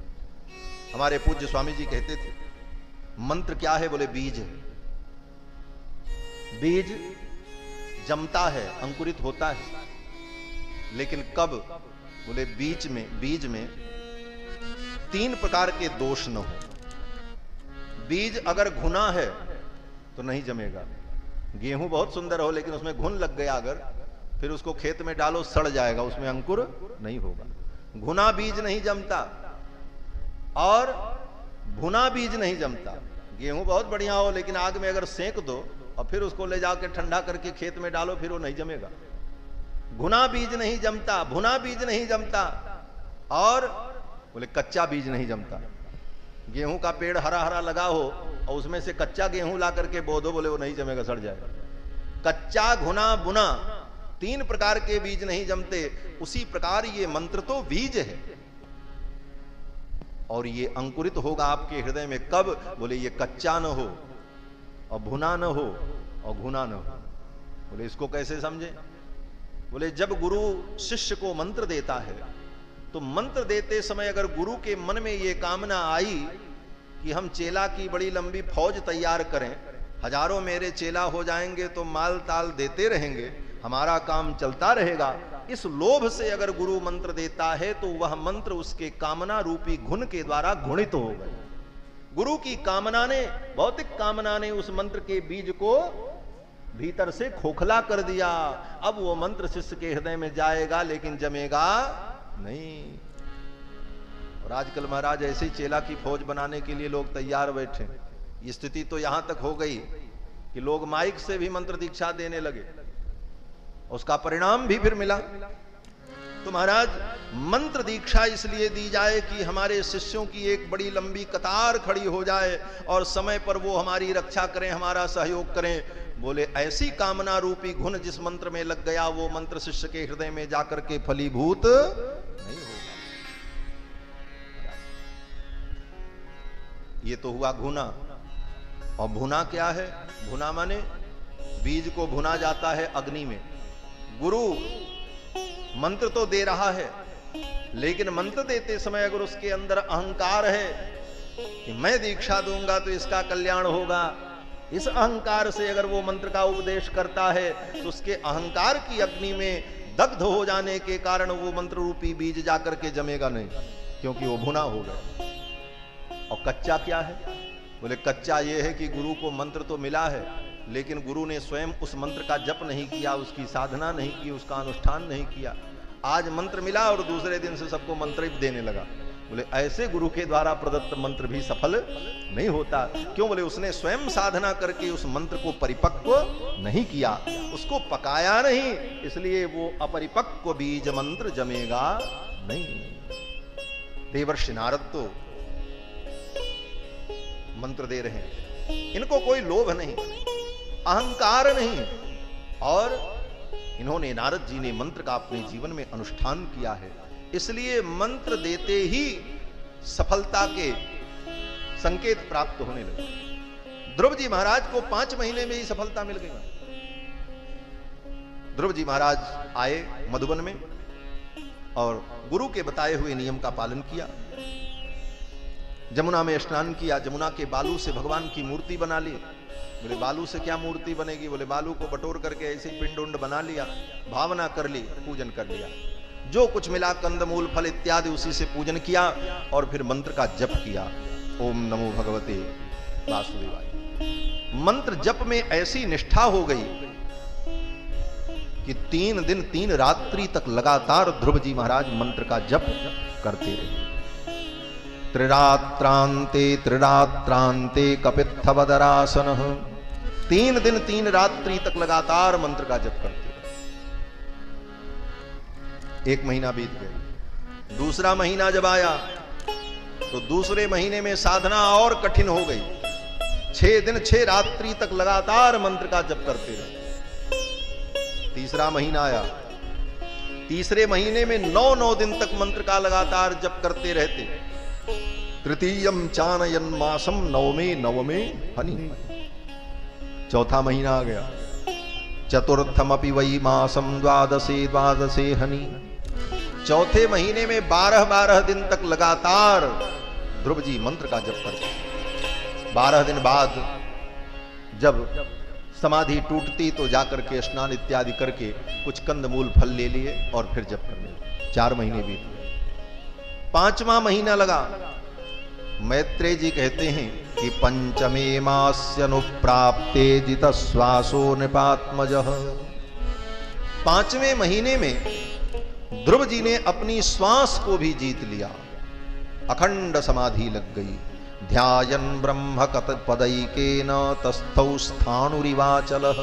हमारे पूज्य स्वामी जी कहते थे, मंत्र क्या है? बोले बीज है। बीज जमता है, अंकुरित होता है, लेकिन कब? बोले बीज में 3 प्रकार के दोष न हो। बीज अगर घुना है तो नहीं जमेगा। गेहूं बहुत सुंदर हो, लेकिन उसमें घुन लग गया अगर, फिर उसको खेत में डालो, सड़ जाएगा, उसमें अंकुर नहीं होगा। घुना बीज नहीं जमता, और भुना बीज नहीं जमता। गेहूं बहुत बढ़िया हो, लेकिन आग में अगर सेंक दो और फिर उसको ले जाकर ठंडा करके खेत में डालो, फिर वो नहीं जमेगा। घुना बीज नहीं जमता, भुना बीज नहीं जमता, और बोले कच्चा बीज नहीं जमता। गेहूं का पेड़ हरा हरा लगा हो और उसमें से कच्चा गेहूं ला करके बो दो, बोले वो नहीं जमेगा, सड़ जाएगा। कच्चा, घुना, बुना, 3 प्रकार के बीज नहीं जमते। उसी प्रकार ये मंत्र तो बीज है, और ये अंकुरित होगा आपके हृदय में कब? बोले ये कच्चा न हो, और भुना न हो, और घुना न हो। बोले इसको कैसे समझे? बोले जब गुरु शिष्य को मंत्र देता है, तो मंत्र देते समय अगर गुरु के मन में ये कामना आई कि हम चेला की बड़ी लंबी फौज तैयार करें, हजारों मेरे चेला हो जाएंगे तो माल ताल देते रहेंगे, हमारा काम चलता रहेगा, इस लोभ से अगर गुरु मंत्र देता है, तो वह मंत्र उसके कामना रूपी घुन के द्वारा घुणित हो गए। गुरु की कामना ने, भौतिक कामना ने उस मंत्र के बीज को भीतर से खोखला कर दिया। अब वो मंत्र शिष्य के हृदय में जाएगा, लेकिन जमेगा नहीं। और आजकल महाराज ऐसे ही चेला की फौज बनाने के लिए लोग तैयार बैठे। ये स्थिति तो यहां तक हो गई कि लोग माइक से भी मंत्र दीक्षा देने लगे, उसका परिणाम भी फिर मिला। तो महाराज मंत्र दीक्षा इसलिए दी जाए कि हमारे शिष्यों की एक बड़ी लंबी कतार खड़ी हो जाए और समय पर वो हमारी रक्षा करें, हमारा सहयोग करें। बोले ऐसी कामना रूपी घुन जिस मंत्र में लग गया, वो मंत्र शिष्य के हृदय में जाकर के फलीभूत नहीं होगा। ये तो हुआ घुना। और भुना क्या है? भुना माने बीज को भुना जाता है अग्नि में। गुरु मंत्र तो दे रहा है, लेकिन मंत्र देते समय अगर उसके अंदर अहंकार है कि मैं दीक्षा दूंगा तो इसका कल्याण होगा, इस अहंकार से अगर वो मंत्र का उपदेश करता है, तो उसके अहंकार की अग्नि में दग्ध हो जाने के कारण वो मंत्र रूपी बीज जाकर के जमेगा नहीं, क्योंकि वो भुना हो गया। और कच्चा क्या है? बोले कच्चा ये है कि गुरु को मंत्र तो मिला है, लेकिन गुरु ने स्वयं उस मंत्र का जप नहीं किया, उसकी साधना नहीं की, उसका अनुष्ठान नहीं किया। आज मंत्र मिला और दूसरे दिन से सबको मंत्र ही देने लगा। बोले ऐसे गुरु के द्वारा प्रदत्त मंत्र भी सफल नहीं होता। क्यों? बोले उसने स्वयं साधना करके उस मंत्र को परिपक्व नहीं किया, उसको पकाया नहीं, इसलिए वो अपरिपक्व बीज मंत्र जमेगा नहीं। देवर्षि नारद तो मंत्र दे रहे हैं, इनको कोई लोभ नहीं, अहंकार नहीं, और इन्होंने, नारद जी ने मंत्र का अपने जीवन में अनुष्ठान किया है, इसलिए मंत्र देते ही सफलता के संकेत प्राप्त होने लगे। ध्रुव जी महाराज को 5 महीने में ही सफलता मिल गई। ध्रुव जी महाराज आए मधुबन में और गुरु के बताए हुए नियम का पालन किया। जमुना में स्नान किया, जमुना के बालू से भगवान की मूर्ति बना ली। बोले बालू से क्या मूर्ति बनेगी? बोले बालू को बटोर करके ऐसे ही पिंड उंड बना लिया, भावना कर ली, पूजन कर लिया। जो कुछ मिला कंदमूल फल इत्यादि उसी से पूजन किया और फिर मंत्र का जप किया। ओम नमो भगवते वासुदेवाय। मंत्र जप में ऐसी निष्ठा हो गई कि 3 दिन 3 रात्रि तक लगातार ध्रुव जी महाराज मंत्र का जप करते रहे। त्रिरात्रांते कपित्थवदरासन। 3 दिन 3 रात्रि तक लगातार मंत्र का जप करते रहे। 1 महीना बीत गया। दूसरा महीना जब आया तो दूसरे महीने में साधना और कठिन हो गई। 6 दिन 6 रात्रि तक लगातार मंत्र का जप करते रहे। तीसरा महीना आया। तीसरे महीने में 9 दिन तक मंत्र का लगातार जप करते रहते। तृतीयम चानयन मासम नवमे हनि। चौथा महीना आ गया। चतुर्थमपि वही मासम द्वादशे हनि। चौथे महीने में 12 दिन तक लगातार ध्रुव जी मंत्र का जप करते। 12 दिन बाद जब समाधि टूटती तो जाकर के स्नान इत्यादि करके कुछ कंदमूल फल ले लिए और फिर जप करने। 4 महीने बीत गए। 5वां महीना लगा। मैत्रेय जी कहते हैं कि पंचमे मास्यनुप्राप्ते जितश्वासो नृपात्मजः। 5वें महीने में ध्रुव जी ने अपनी श्वास को भी जीत लिया। अखंड समाधि लग गई। ध्यायन् ब्रह्म कतपदैकेन तस्थौ स्थाणुरिवाचलः।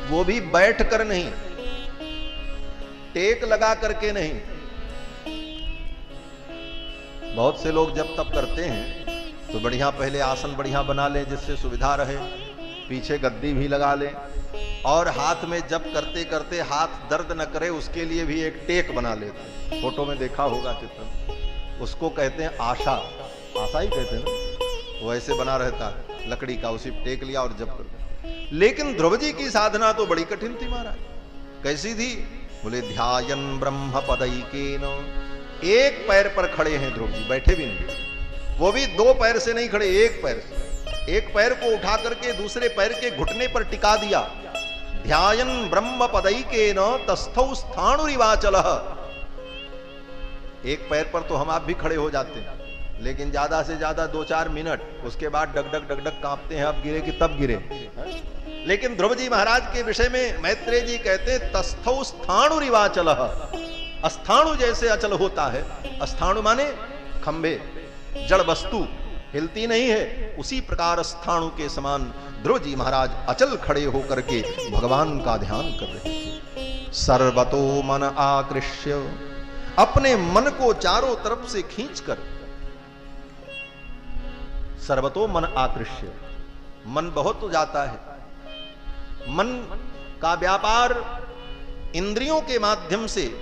वो भी बैठ कर नहीं, टेक लगा करके नहीं। बहुत से लोग जब तप करते हैं तो बढ़िया पहले आसन बढ़िया बना लें जिससे सुविधा रहे, पीछे गद्दी भी लगा लें और हाथ में जप करते करते हाथ दर्द न करे उसके लिए भी एक टेक बना लेते हैं। फोटो में देखा होगा चित्र, उसको कहते हैं आशा। आशा ही कहते हैं ना, वो ऐसे बना रहता है लकड़ी का, उसी टेक लिया और जप कर। लेकिन ध्रुव जी की साधना तो बड़ी कठिन थी महाराज। कैसी थी? बोले ध्यायन् ब्रह्म पदैकेन। एक पैर पर खड़े हैं ध्रुव जी, बैठे भी नहीं। वो भी 2 पैर से नहीं खड़े, एक पैर से। एक पैर को उठा करके दूसरे पैर के घुटने पर टिका दिया। ध्यायन् ब्रह्म पदैकेन तस्थौ स्थाणुरिवाचलः। एक पैर पर तो हम आप भी खड़े हो जाते हैं, लेकिन ज्यादा से ज्यादा 2-4 मिनट, उसके बाद डगडग डगडग कांपते हैं, अब गिरे कि तब गिरे। लेकिन ध्रुव जी महाराज के विषय में मैत्रेय जी कहते हैं तस्थौ स्थाणुरिवाचलः। अस्थाणु जैसे अचल होता है, अस्थाणु माने खंभे, जड़ वस्तु हिलती नहीं है, उसी प्रकार स्थाणु के समान ध्रुव जी महाराज अचल खड़े होकर के भगवान का ध्यान कर रहे थे। सर्वतो मन आकृष्य। अपने मन को चारों तरफ से खींचकर, सर्वतो मन आकृष्य। मन बहुत हो जाता है। मन का व्यापार इंद्रियों के माध्यम से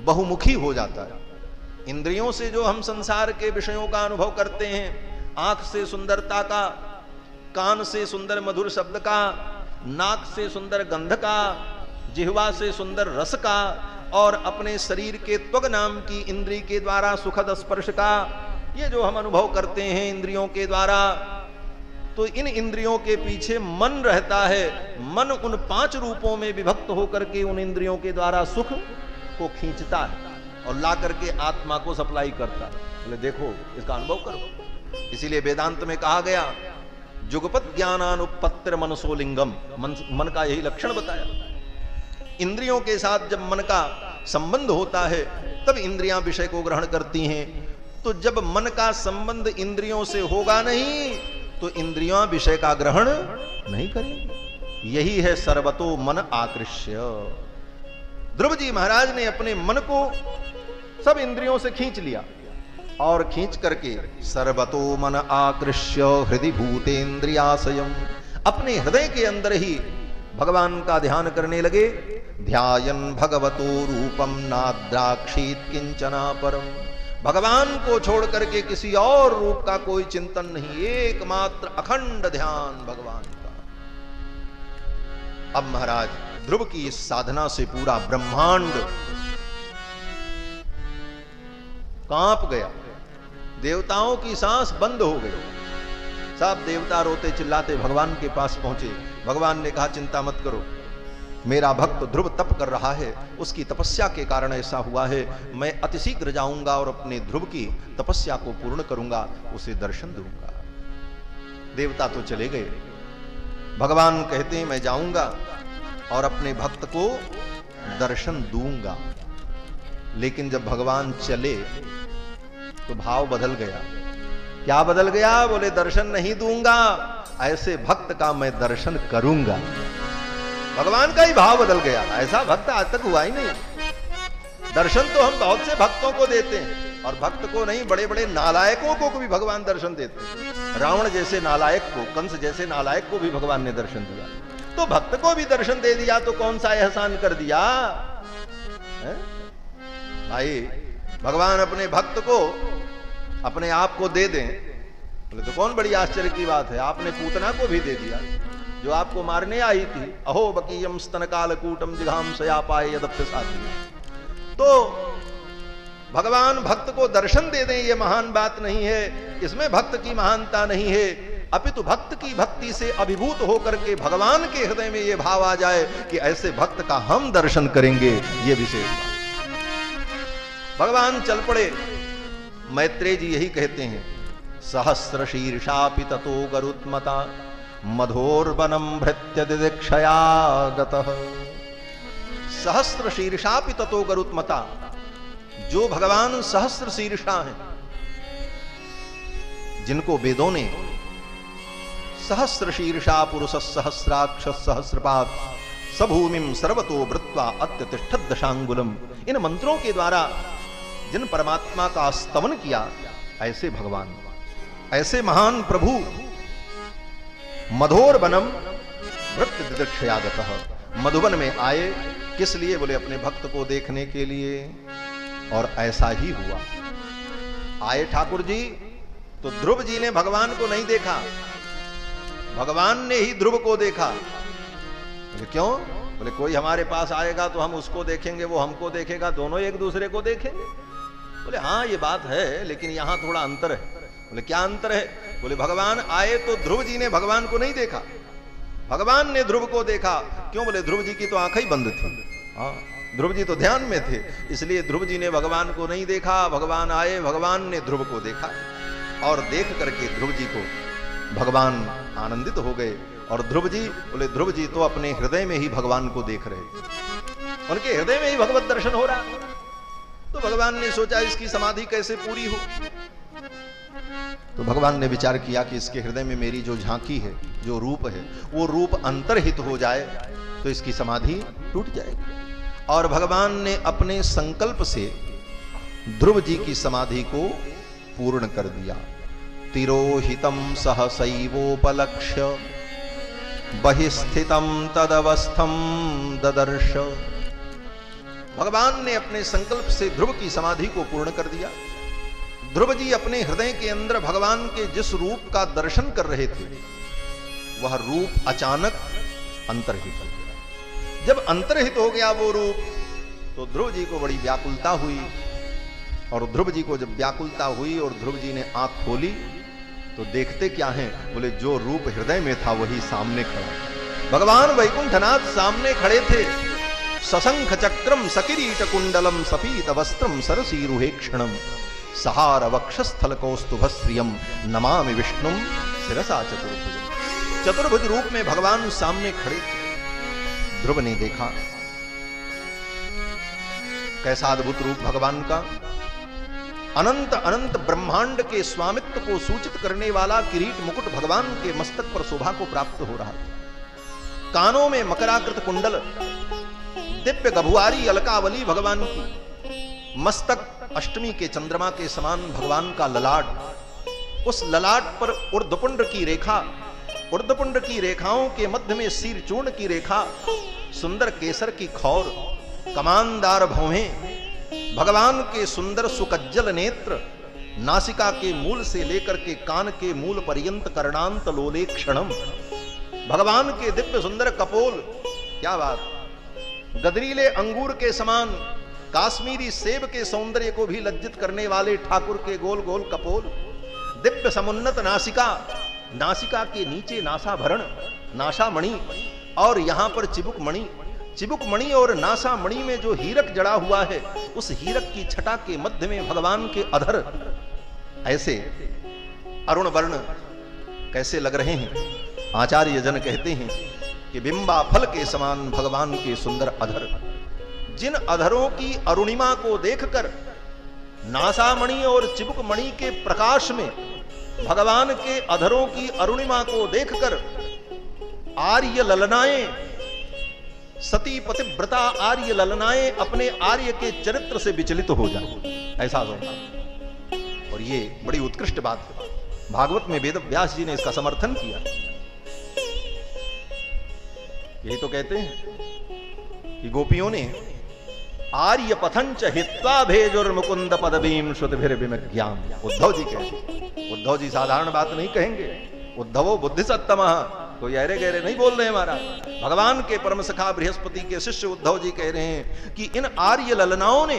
बहुमुखी हो जाता है। इंद्रियों से जो हम संसार के विषयों का अनुभव करते हैं, आंख से सुंदरता का, कान से सुंदर मधुर शब्द का, नाक से सुंदर गंध का, जिह्वा से सुंदर रस का, और अपने शरीर के त्वग नाम की इंद्रिय के द्वारा सुखद स्पर्श का, ये जो हम अनुभव करते हैं इंद्रियों के द्वारा, तो इन इंद्रियों के पीछे मन रहता है। मन उन 5 रूपों में विभक्त होकर के उन इंद्रियों के द्वारा सुख को खींचता है और ला करके आत्मा को सप्लाई करता है। बोले देखो इसका अनुभव करो। इसीलिए वेदांत में कहा गया जुगपत ज्ञानानुपत्र मनसो लिंगम। मन का यही लक्षण बताया। इंद्रियों के साथ जब मन का संबंध होता है तब इंद्रियां विषय को ग्रहण करती हैं। तो जब मन का संबंध इंद्रियों से होगा नहीं तो इंद्रियां विषय का ग्रहण नहीं करेंगी। यही है सर्वतो मन आकृष्य। ध्रुव जी महाराज ने अपने मन को सब इंद्रियों से खींच लिया और खींच करके सर्वतो मन आकृष्य हृदय भूतेन्द्रियाशयम, अपने हृदय के अंदर ही भगवान का ध्यान करने लगे। ध्यायन भगवतो रूपम नाद्राक्षीत किंचना परम। भगवान को छोड़ करके किसी और रूप का कोई चिंतन नहीं, एकमात्र अखंड ध्यान भगवान का। अब महाराज ध्रुव की इस साधना से पूरा ब्रह्मांड कांप गया, देवताओं की सांस बंद हो गई। सब देवता रोते चिल्लाते भगवान के पास पहुंचे। भगवान ने कहा चिंता मत करो, मेरा भक्त ध्रुव तप कर रहा है, उसकी तपस्या के कारण ऐसा हुआ है। मैं अतिशीघ्र जाऊंगा और अपने ध्रुव की तपस्या को पूर्ण करूंगा, उसे दर्शन दूंगा। देवता तो चले गए। भगवान कहते हैं मैं जाऊंगा और अपने भक्त को दर्शन दूंगा। लेकिन जब भगवान चले तो भाव बदल गया। क्या बदल गया? बोले दर्शन नहीं दूंगा, ऐसे भक्त का मैं दर्शन करूंगा। भगवान का ही भाव बदल गया। ऐसा भक्त आज तक हुआ ही नहीं। दर्शन तो हम बहुत से भक्तों को देते हैं, और भक्त को नहीं, बड़े बड़े नालायकों को भी भगवान दर्शन देते हैं। रावण जैसे नालायक को, कंस जैसे नालायक को भी भगवान ने दर्शन दिया। तो भक्त को भी दर्शन दे दिया तो कौन सा एहसान कर दिया है? भाई भगवान अपने भक्त को अपने आप को दे दें, बोले तो कौन बड़ी आश्चर्य की बात है। आपने पूतना को भी दे दिया जो आपको मारने आई थी। अहो बकीयम स्तन काल कूटम जिघाम सया पाए यदप्य साथी। तो भगवान भक्त को दर्शन दे दें ये महान बात नहीं है, इसमें भक्त की महानता नहीं है, अपितु भक्त की भक्ति से अभिभूत होकर के भगवान के हृदय में ये भाव आ जाए कि ऐसे भक्त का हम दर्शन करेंगे, ये विशेष बात। भगवान चल पड़े। मैत्रेय जी यही कहते हैं, सहस्र शीर्षापि ततो गरुत्मता मधोर्वनम भृत्य दिदीक्षया गतः। सहस्र शीर्षापि ततो गरुत्मता, जो भगवान सहस्र शीर्षा हैं, जिनको वेदों ने सहस्र शीर्षा पुरुष सहस्राक्ष सहस्रपाद सभूमिम सर्वतो वृत्वा अत्यतिष्ठत् दशांगुलम, इन मंत्रों के द्वारा जिन परमात्मा का स्तवन किया, ऐसे भगवान, ऐसे महान प्रभु मधोर वनम वृत्त दिदीक्षयागतः, मधुवन में आए। किस लिए? बोले अपने भक्त को देखने के लिए। और ऐसा ही हुआ। आए ठाकुर जी तो ध्रुव जी ने भगवान को नहीं देखा, भगवान ने ही ध्रुव को देखा। बोले क्यों? बोले कोई हमारे पास आएगा तो हम उसको देखेंगे, वो हमको देखेगा, दोनों एक दूसरे को देखेंगे। बोले हाँ ये बात है, लेकिन यहां थोड़ा अंतर है। बोले क्या अंतर है? बोले भगवान आए तो ध्रुव जी ने भगवान को नहीं देखा, भगवान ने ध्रुव को देखा। क्यों? बोले ध्रुव जी की तो आंखें ही बंद थी। हाँ, ध्रुव जी तो ध्यान में थे, इसलिए ध्रुव जी ने भगवान को नहीं देखा। भगवान आए, भगवान ने ध्रुव को देखा, और देख करके ध्रुव जी को भगवान आनंदित हो गए। और ध्रुव जी, बोले ध्रुव जी तो अपने हृदय में ही भगवान को देख रहे, उनके हृदय में ही भगवत दर्शन हो रहा। तो भगवान ने सोचा इसकी समाधि कैसे पूरी हो। तो भगवान ने विचार किया कि इसके हृदय में मेरी जो झांकी है, जो रूप है, वो रूप अंतर्हित हो जाए तो इसकी समाधि टूट जाएगी। और भगवान ने अपने संकल्प से ध्रुव जी की समाधि को पूर्ण कर दिया। तिरोहितम सहसैवोपलक्ष्य बहिस्थितम तदवस्थम ददर्श। भगवान ने अपने संकल्प से ध्रुव की समाधि को पूर्ण कर दिया। ध्रुव जी अपने हृदय के अंदर भगवान के जिस रूप का दर्शन कर रहे थे, वह रूप अचानक अंतर्हित हो गया। जब अंतर्हित हो गया वो रूप, तो ध्रुव जी को बड़ी व्याकुलता हुई। और ध्रुव जी को जब व्याकुलता हुई और ध्रुव जी ने आंख खोली, तो देखते क्या हैं? बोले जो रूप हृदय में था वही सामने खड़ा। भगवान वैकुंठनाथ सामने खड़े थे। सशंख चक्रम सकिरीट कुंडलम सपीत वस्त्रम सरसीरुहेक्षणम सहार वक्षस्थल कौस्तुभश्रियम नमामि विष्णुम शिरसा चतुर्भुज। चतुर्भुज रूप में भगवान सामने खड़े थे। ध्रुव ने देखा कैसा अद्भुत रूप भगवान का। अनंत अनंत ब्रह्मांड के स्वामित्व को सूचित करने वाला किरीट मुकुट भगवान के मस्तक पर शोभा को प्राप्त हो रहा था। कानों में मकराकृत कुंडल, दिव्य गभुआरी अलकावली भगवान की, मस्तक अष्टमी के चंद्रमा के समान भगवान का ललाट, उस ललाट पर ऊर्ध्वपुंड की रेखा, ऊर्ध्वपुंड की रेखाओं के मध्य में शीर चूर्ण की रेखा, सुंदर केसर की खौर, कमानदार भौहें, भगवान के सुंदर सुकज्जल नेत्र, नासिका के मूल से लेकर के कान के मूल पर्यंत कर्णांत लोले क्षणम, भगवान के दिव्य सुंदर कपोल, क्या बात, गदरीले अंगूर के समान काश्मीरी सेब के सौंदर्य को भी लज्जित करने वाले ठाकुर के गोल गोल कपोल, दिव्य समुन्नत नासिका, नासिका के नीचे नासाभरण, नासामणि, और यहां पर चिबुक मणि, चिबुक मणि और नासा मणि में जो हीरक जड़ा हुआ है, उस हीरक की छटा के मध्य में भगवान के अधर ऐसे अरुण वर्ण कैसे लग रहे हैं। आचार्य जन कहते हैं कि बिंबा फल के समान भगवान के सुंदर अधर, जिन अधरों की अरुणिमा को देखकर, नासामणि और चिबुक मणि के प्रकाश में भगवान के अधरों की अरुणिमा को देखकर आर्य ललनाएं, सती पतिव्रता आर्य ललनाएं अपने आर्य के चरित्र से विचलित हो जाए, ऐसा होगा। और ये बड़ी उत्कृष्ट बात है, भागवत में वेद व्यास जी ने इसका समर्थन किया। यही तो कहते हैं कि गोपियों ने आर्य पथंच हित्वा भेजुर मुकुंद पदवीम श्रुतिभिर्विमज्ञाम, उद्धव जी कहते, उद्धव जी साधारण बात नहीं कहेंगे, उद्धवो बुद्धि सत्तमः, कोई अरे गहरे नहीं बोल रहे हैं महाराज। भगवान के परम सखा बृहस्पति के शिष्य उद्धव जी कह रहे हैं कि इन आर्य ललनाओं ने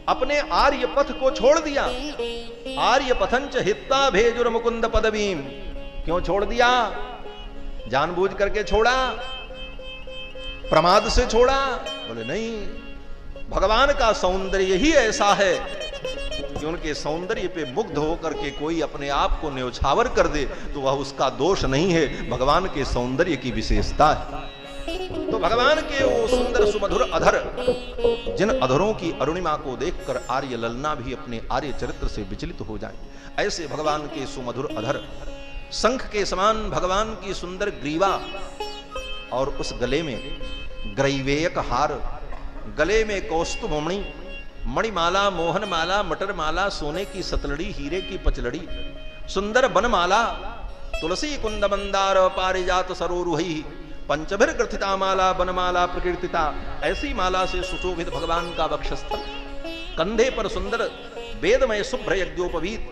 अपने आर्य पथ को छोड़ दिया। आर्य पथंच हित्वा भेजुर मुकुंद पदवीम, क्यों छोड़ दिया? जानबूझ करके छोड़ा, प्रमाद से छोड़ा? बोले नहीं, भगवान का सौंदर्य ही ऐसा है कि उनके सौंदर्य पे मुग्ध होकर के कोई अपने आप को न्योछावर कर दे तो वह उसका दोष नहीं है, भगवान के सौंदर्य की विशेषता है। तो भगवान के वो सुंदर सुमधुर अधर, जिन अधरों की अरुणिमा को देखकर आर्य ललना भी अपने आर्य चरित्र से विचलित हो जाए, ऐसे भगवान के सुमधुर अधर, शंख के समान भगवान की सुंदर ग्रीवा, और उस गले में ग्रैवेयक हार, गले में कौस्तुभ मणि, मणिमाला, मोहनमाला, मटरमाला, सोने की सतलड़ी, हीरे की पचलड़ी, सुंदर बनमाला, तुलसी कुंद मंदार पारिजात सरोरुहि, पंचभिर ग्रथिता माला, बनमाला प्रकीर्तिता, ऐसी माला से सुशोभित भगवान का वक्षस्थल, कंधे पर सुंदर वेदमय शुभ्र यज्ञोपवीत,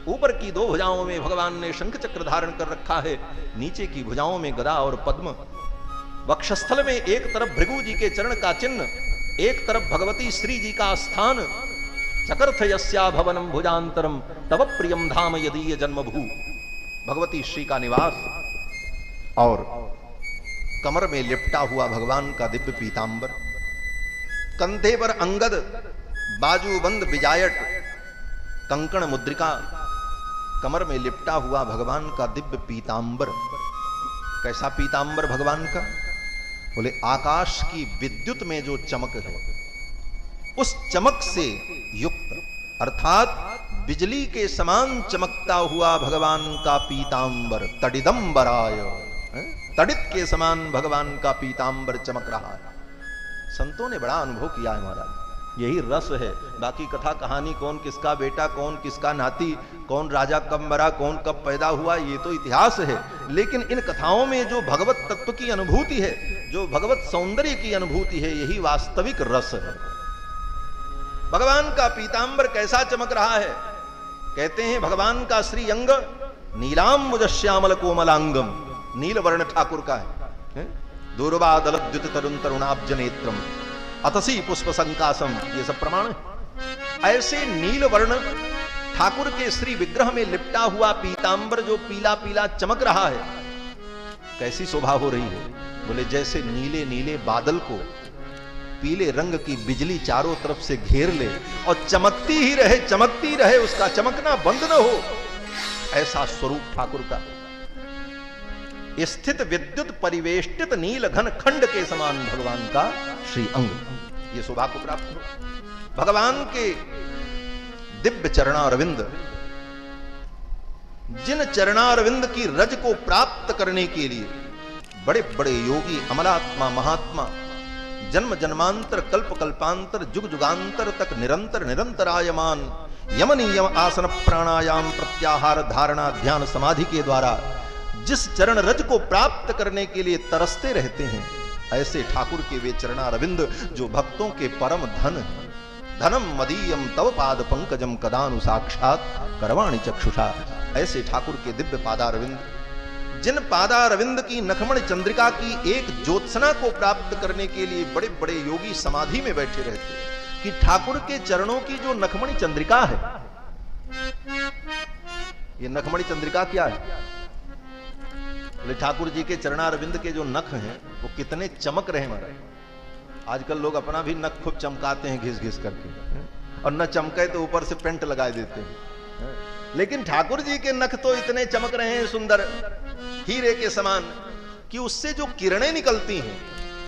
ऊपर की दो भुजाओं में भगवान ने शंख चक्र धारण कर रखा है, नीचे की भुजाओं में गदा और पद्म, वक्षस्थल में एक तरफ भृगु जी के चरण का चिन्ह, एक तरफ भगवती श्री जी का स्थान, चकर्थ यस्या भवनम भुजांतरम तव प्रियम धाम यदीय जन्मभू, भगवती श्री का निवास, और कमर में लिपटा हुआ भगवान का दिव्य पीतांबर, कंधे पर अंगद, बाजूबंद विजायट, कंकण मुद्रिका, कमर में लिपटा हुआ भगवान का दिव्य पीतांबर। कैसा पीतांबर भगवान का? बोले आकाश की विद्युत में जो चमक है, उस चमक से युक्त, अर्थात बिजली के समान चमकता हुआ भगवान का पीतांबर, तडिदंबराय, तड़ित के समान भगवान का पीतांबर चमक रहा है। संतों ने बड़ा अनुभव किया है महाराज, यही रस है। बाकी कथा कहानी, कौन किसका बेटा, कौन किसका नाती, कौन राजा कब मरा, कौन कब पैदा हुआ, ये तो इतिहास है। लेकिन इन कथाओं में जो भगवत तत्व की अनुभूति है, जो भगवत सौंदर्य की अनुभूति है, यही वास्तविक रस है। भगवान का पीतांबर कैसा चमक रहा है? कहते हैं भगवान का श्री अंग नीलाम्बुजश्यामल कोमलांगम, नील वर्ण ठाकुर का है। दूर्वादलद्युत तरुण तरुणाब्ज नेत्रम अतसी पुष्प संकासम, ये सब प्रमाण है। ऐसे नील वर्ण ठाकुर के श्री विग्रह में लिपटा हुआ पीतांबर जो पीला पीला चमक रहा है, कैसी शोभा हो रही है? बोले जैसे नीले नीले बादल को पीले रंग की बिजली चारों तरफ से घेर ले और चमकती ही रहे, चमकती रहे, उसका चमकना बंद न हो, ऐसा स्वरूप ठाकुर का। स्थित विद्युत परिवेष्टित नील घन खंड के समान भगवान का श्री अंग, ये शोभा को प्राप्त हो। भगवान के दिव्य चरणारविंद, जिन चरणारविंद की रज को प्राप्त करने के लिए बड़े बड़े योगी, अमलात्मा, महात्मा जन्म जन्मांतर, कल्प कल्पांतर, जुग जुगांतर तक निरंतर निरंतरायमान यम नियम आसन प्राणायाम प्रत्याहार धारणा ध्यान समाधि के द्वारा जिस चरण रज को प्राप्त करने के लिए तरसते रहते हैं, ऐसे ठाकुर के वे चरणारविंद जो भक्तों के परम धन है। धनम मदीयम तव पाद पंकजम कदानु साक्षात करवाणी चक्षुषा। ऐसे ठाकुर के दिव्य पादारविंद, जिन पादारविंद की नखमण चंद्रिका की एक ज्योत्सना को प्राप्त करने के लिए बड़े बड़े योगी समाधि में बैठे रहते हैं, कि ठाकुर के चरणों की जो नखमणि चंद्रिका है, ये नखमणि चंद्रिका क्या है? बोले ठाकुर जी के चरणारविंद के जो नख हैं वो कितने चमक रहे हैं महाराज। आजकल लोग अपना भी नख खूब चमकाते हैं घिस घिस करके, और न चमके तो ऊपर से पेंट लगा देते हैं। लेकिन ठाकुर जी के नख तो इतने चमक रहे हैं सुंदर हीरे के समान, कि उससे जो किरणें निकलती हैं,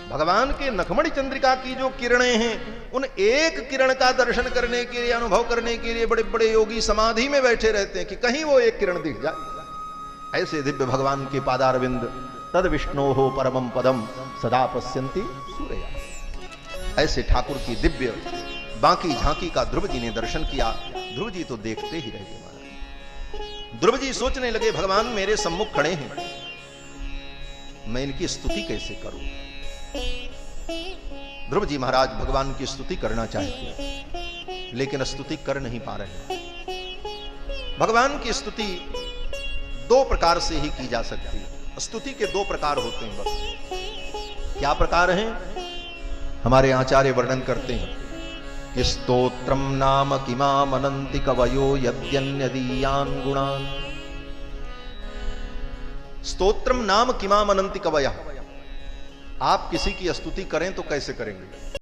भगवान के नखमणि चंद्रिका की जो किरणें हैं, उन एक किरण का दर्शन करने के लिए, अनुभव करने के लिए बड़े बड़े योगी समाधि में बैठे रहते हैं कि कहीं वो एक किरण दिख जाए। ऐसे दिव्य भगवान के पादारविंद, तद विष्णो हो परमम पदम सदा पश्यन्ति सूरया। ऐसे ठाकुर की दिव्य बाकी झांकी का ध्रुव जी ने दर्शन किया। ध्रुव जी तो देखते ही रह गए महाराज। ध्रुव जी सोचने लगे, भगवान मेरे सम्मुख खड़े हैं, मैं इनकी स्तुति कैसे करूं। ध्रुव जी महाराज भगवान की स्तुति करना चाहते हैं, लेकिन स्तुति कर नहीं पा रहे। भगवान की स्तुति दो प्रकार से ही की जा सकती है। स्तुति के दो प्रकार होते हैं बस। क्या प्रकार हैं? हमारे आचार्य वर्णन करते हैं कि स्तोत्रम नाम किमाम अनंति कवयो यद्यन्यदीयान गुणान। स्तोत्रम नाम किमाम अनंति कवया। आप किसी की स्तुति करें तो कैसे करेंगे?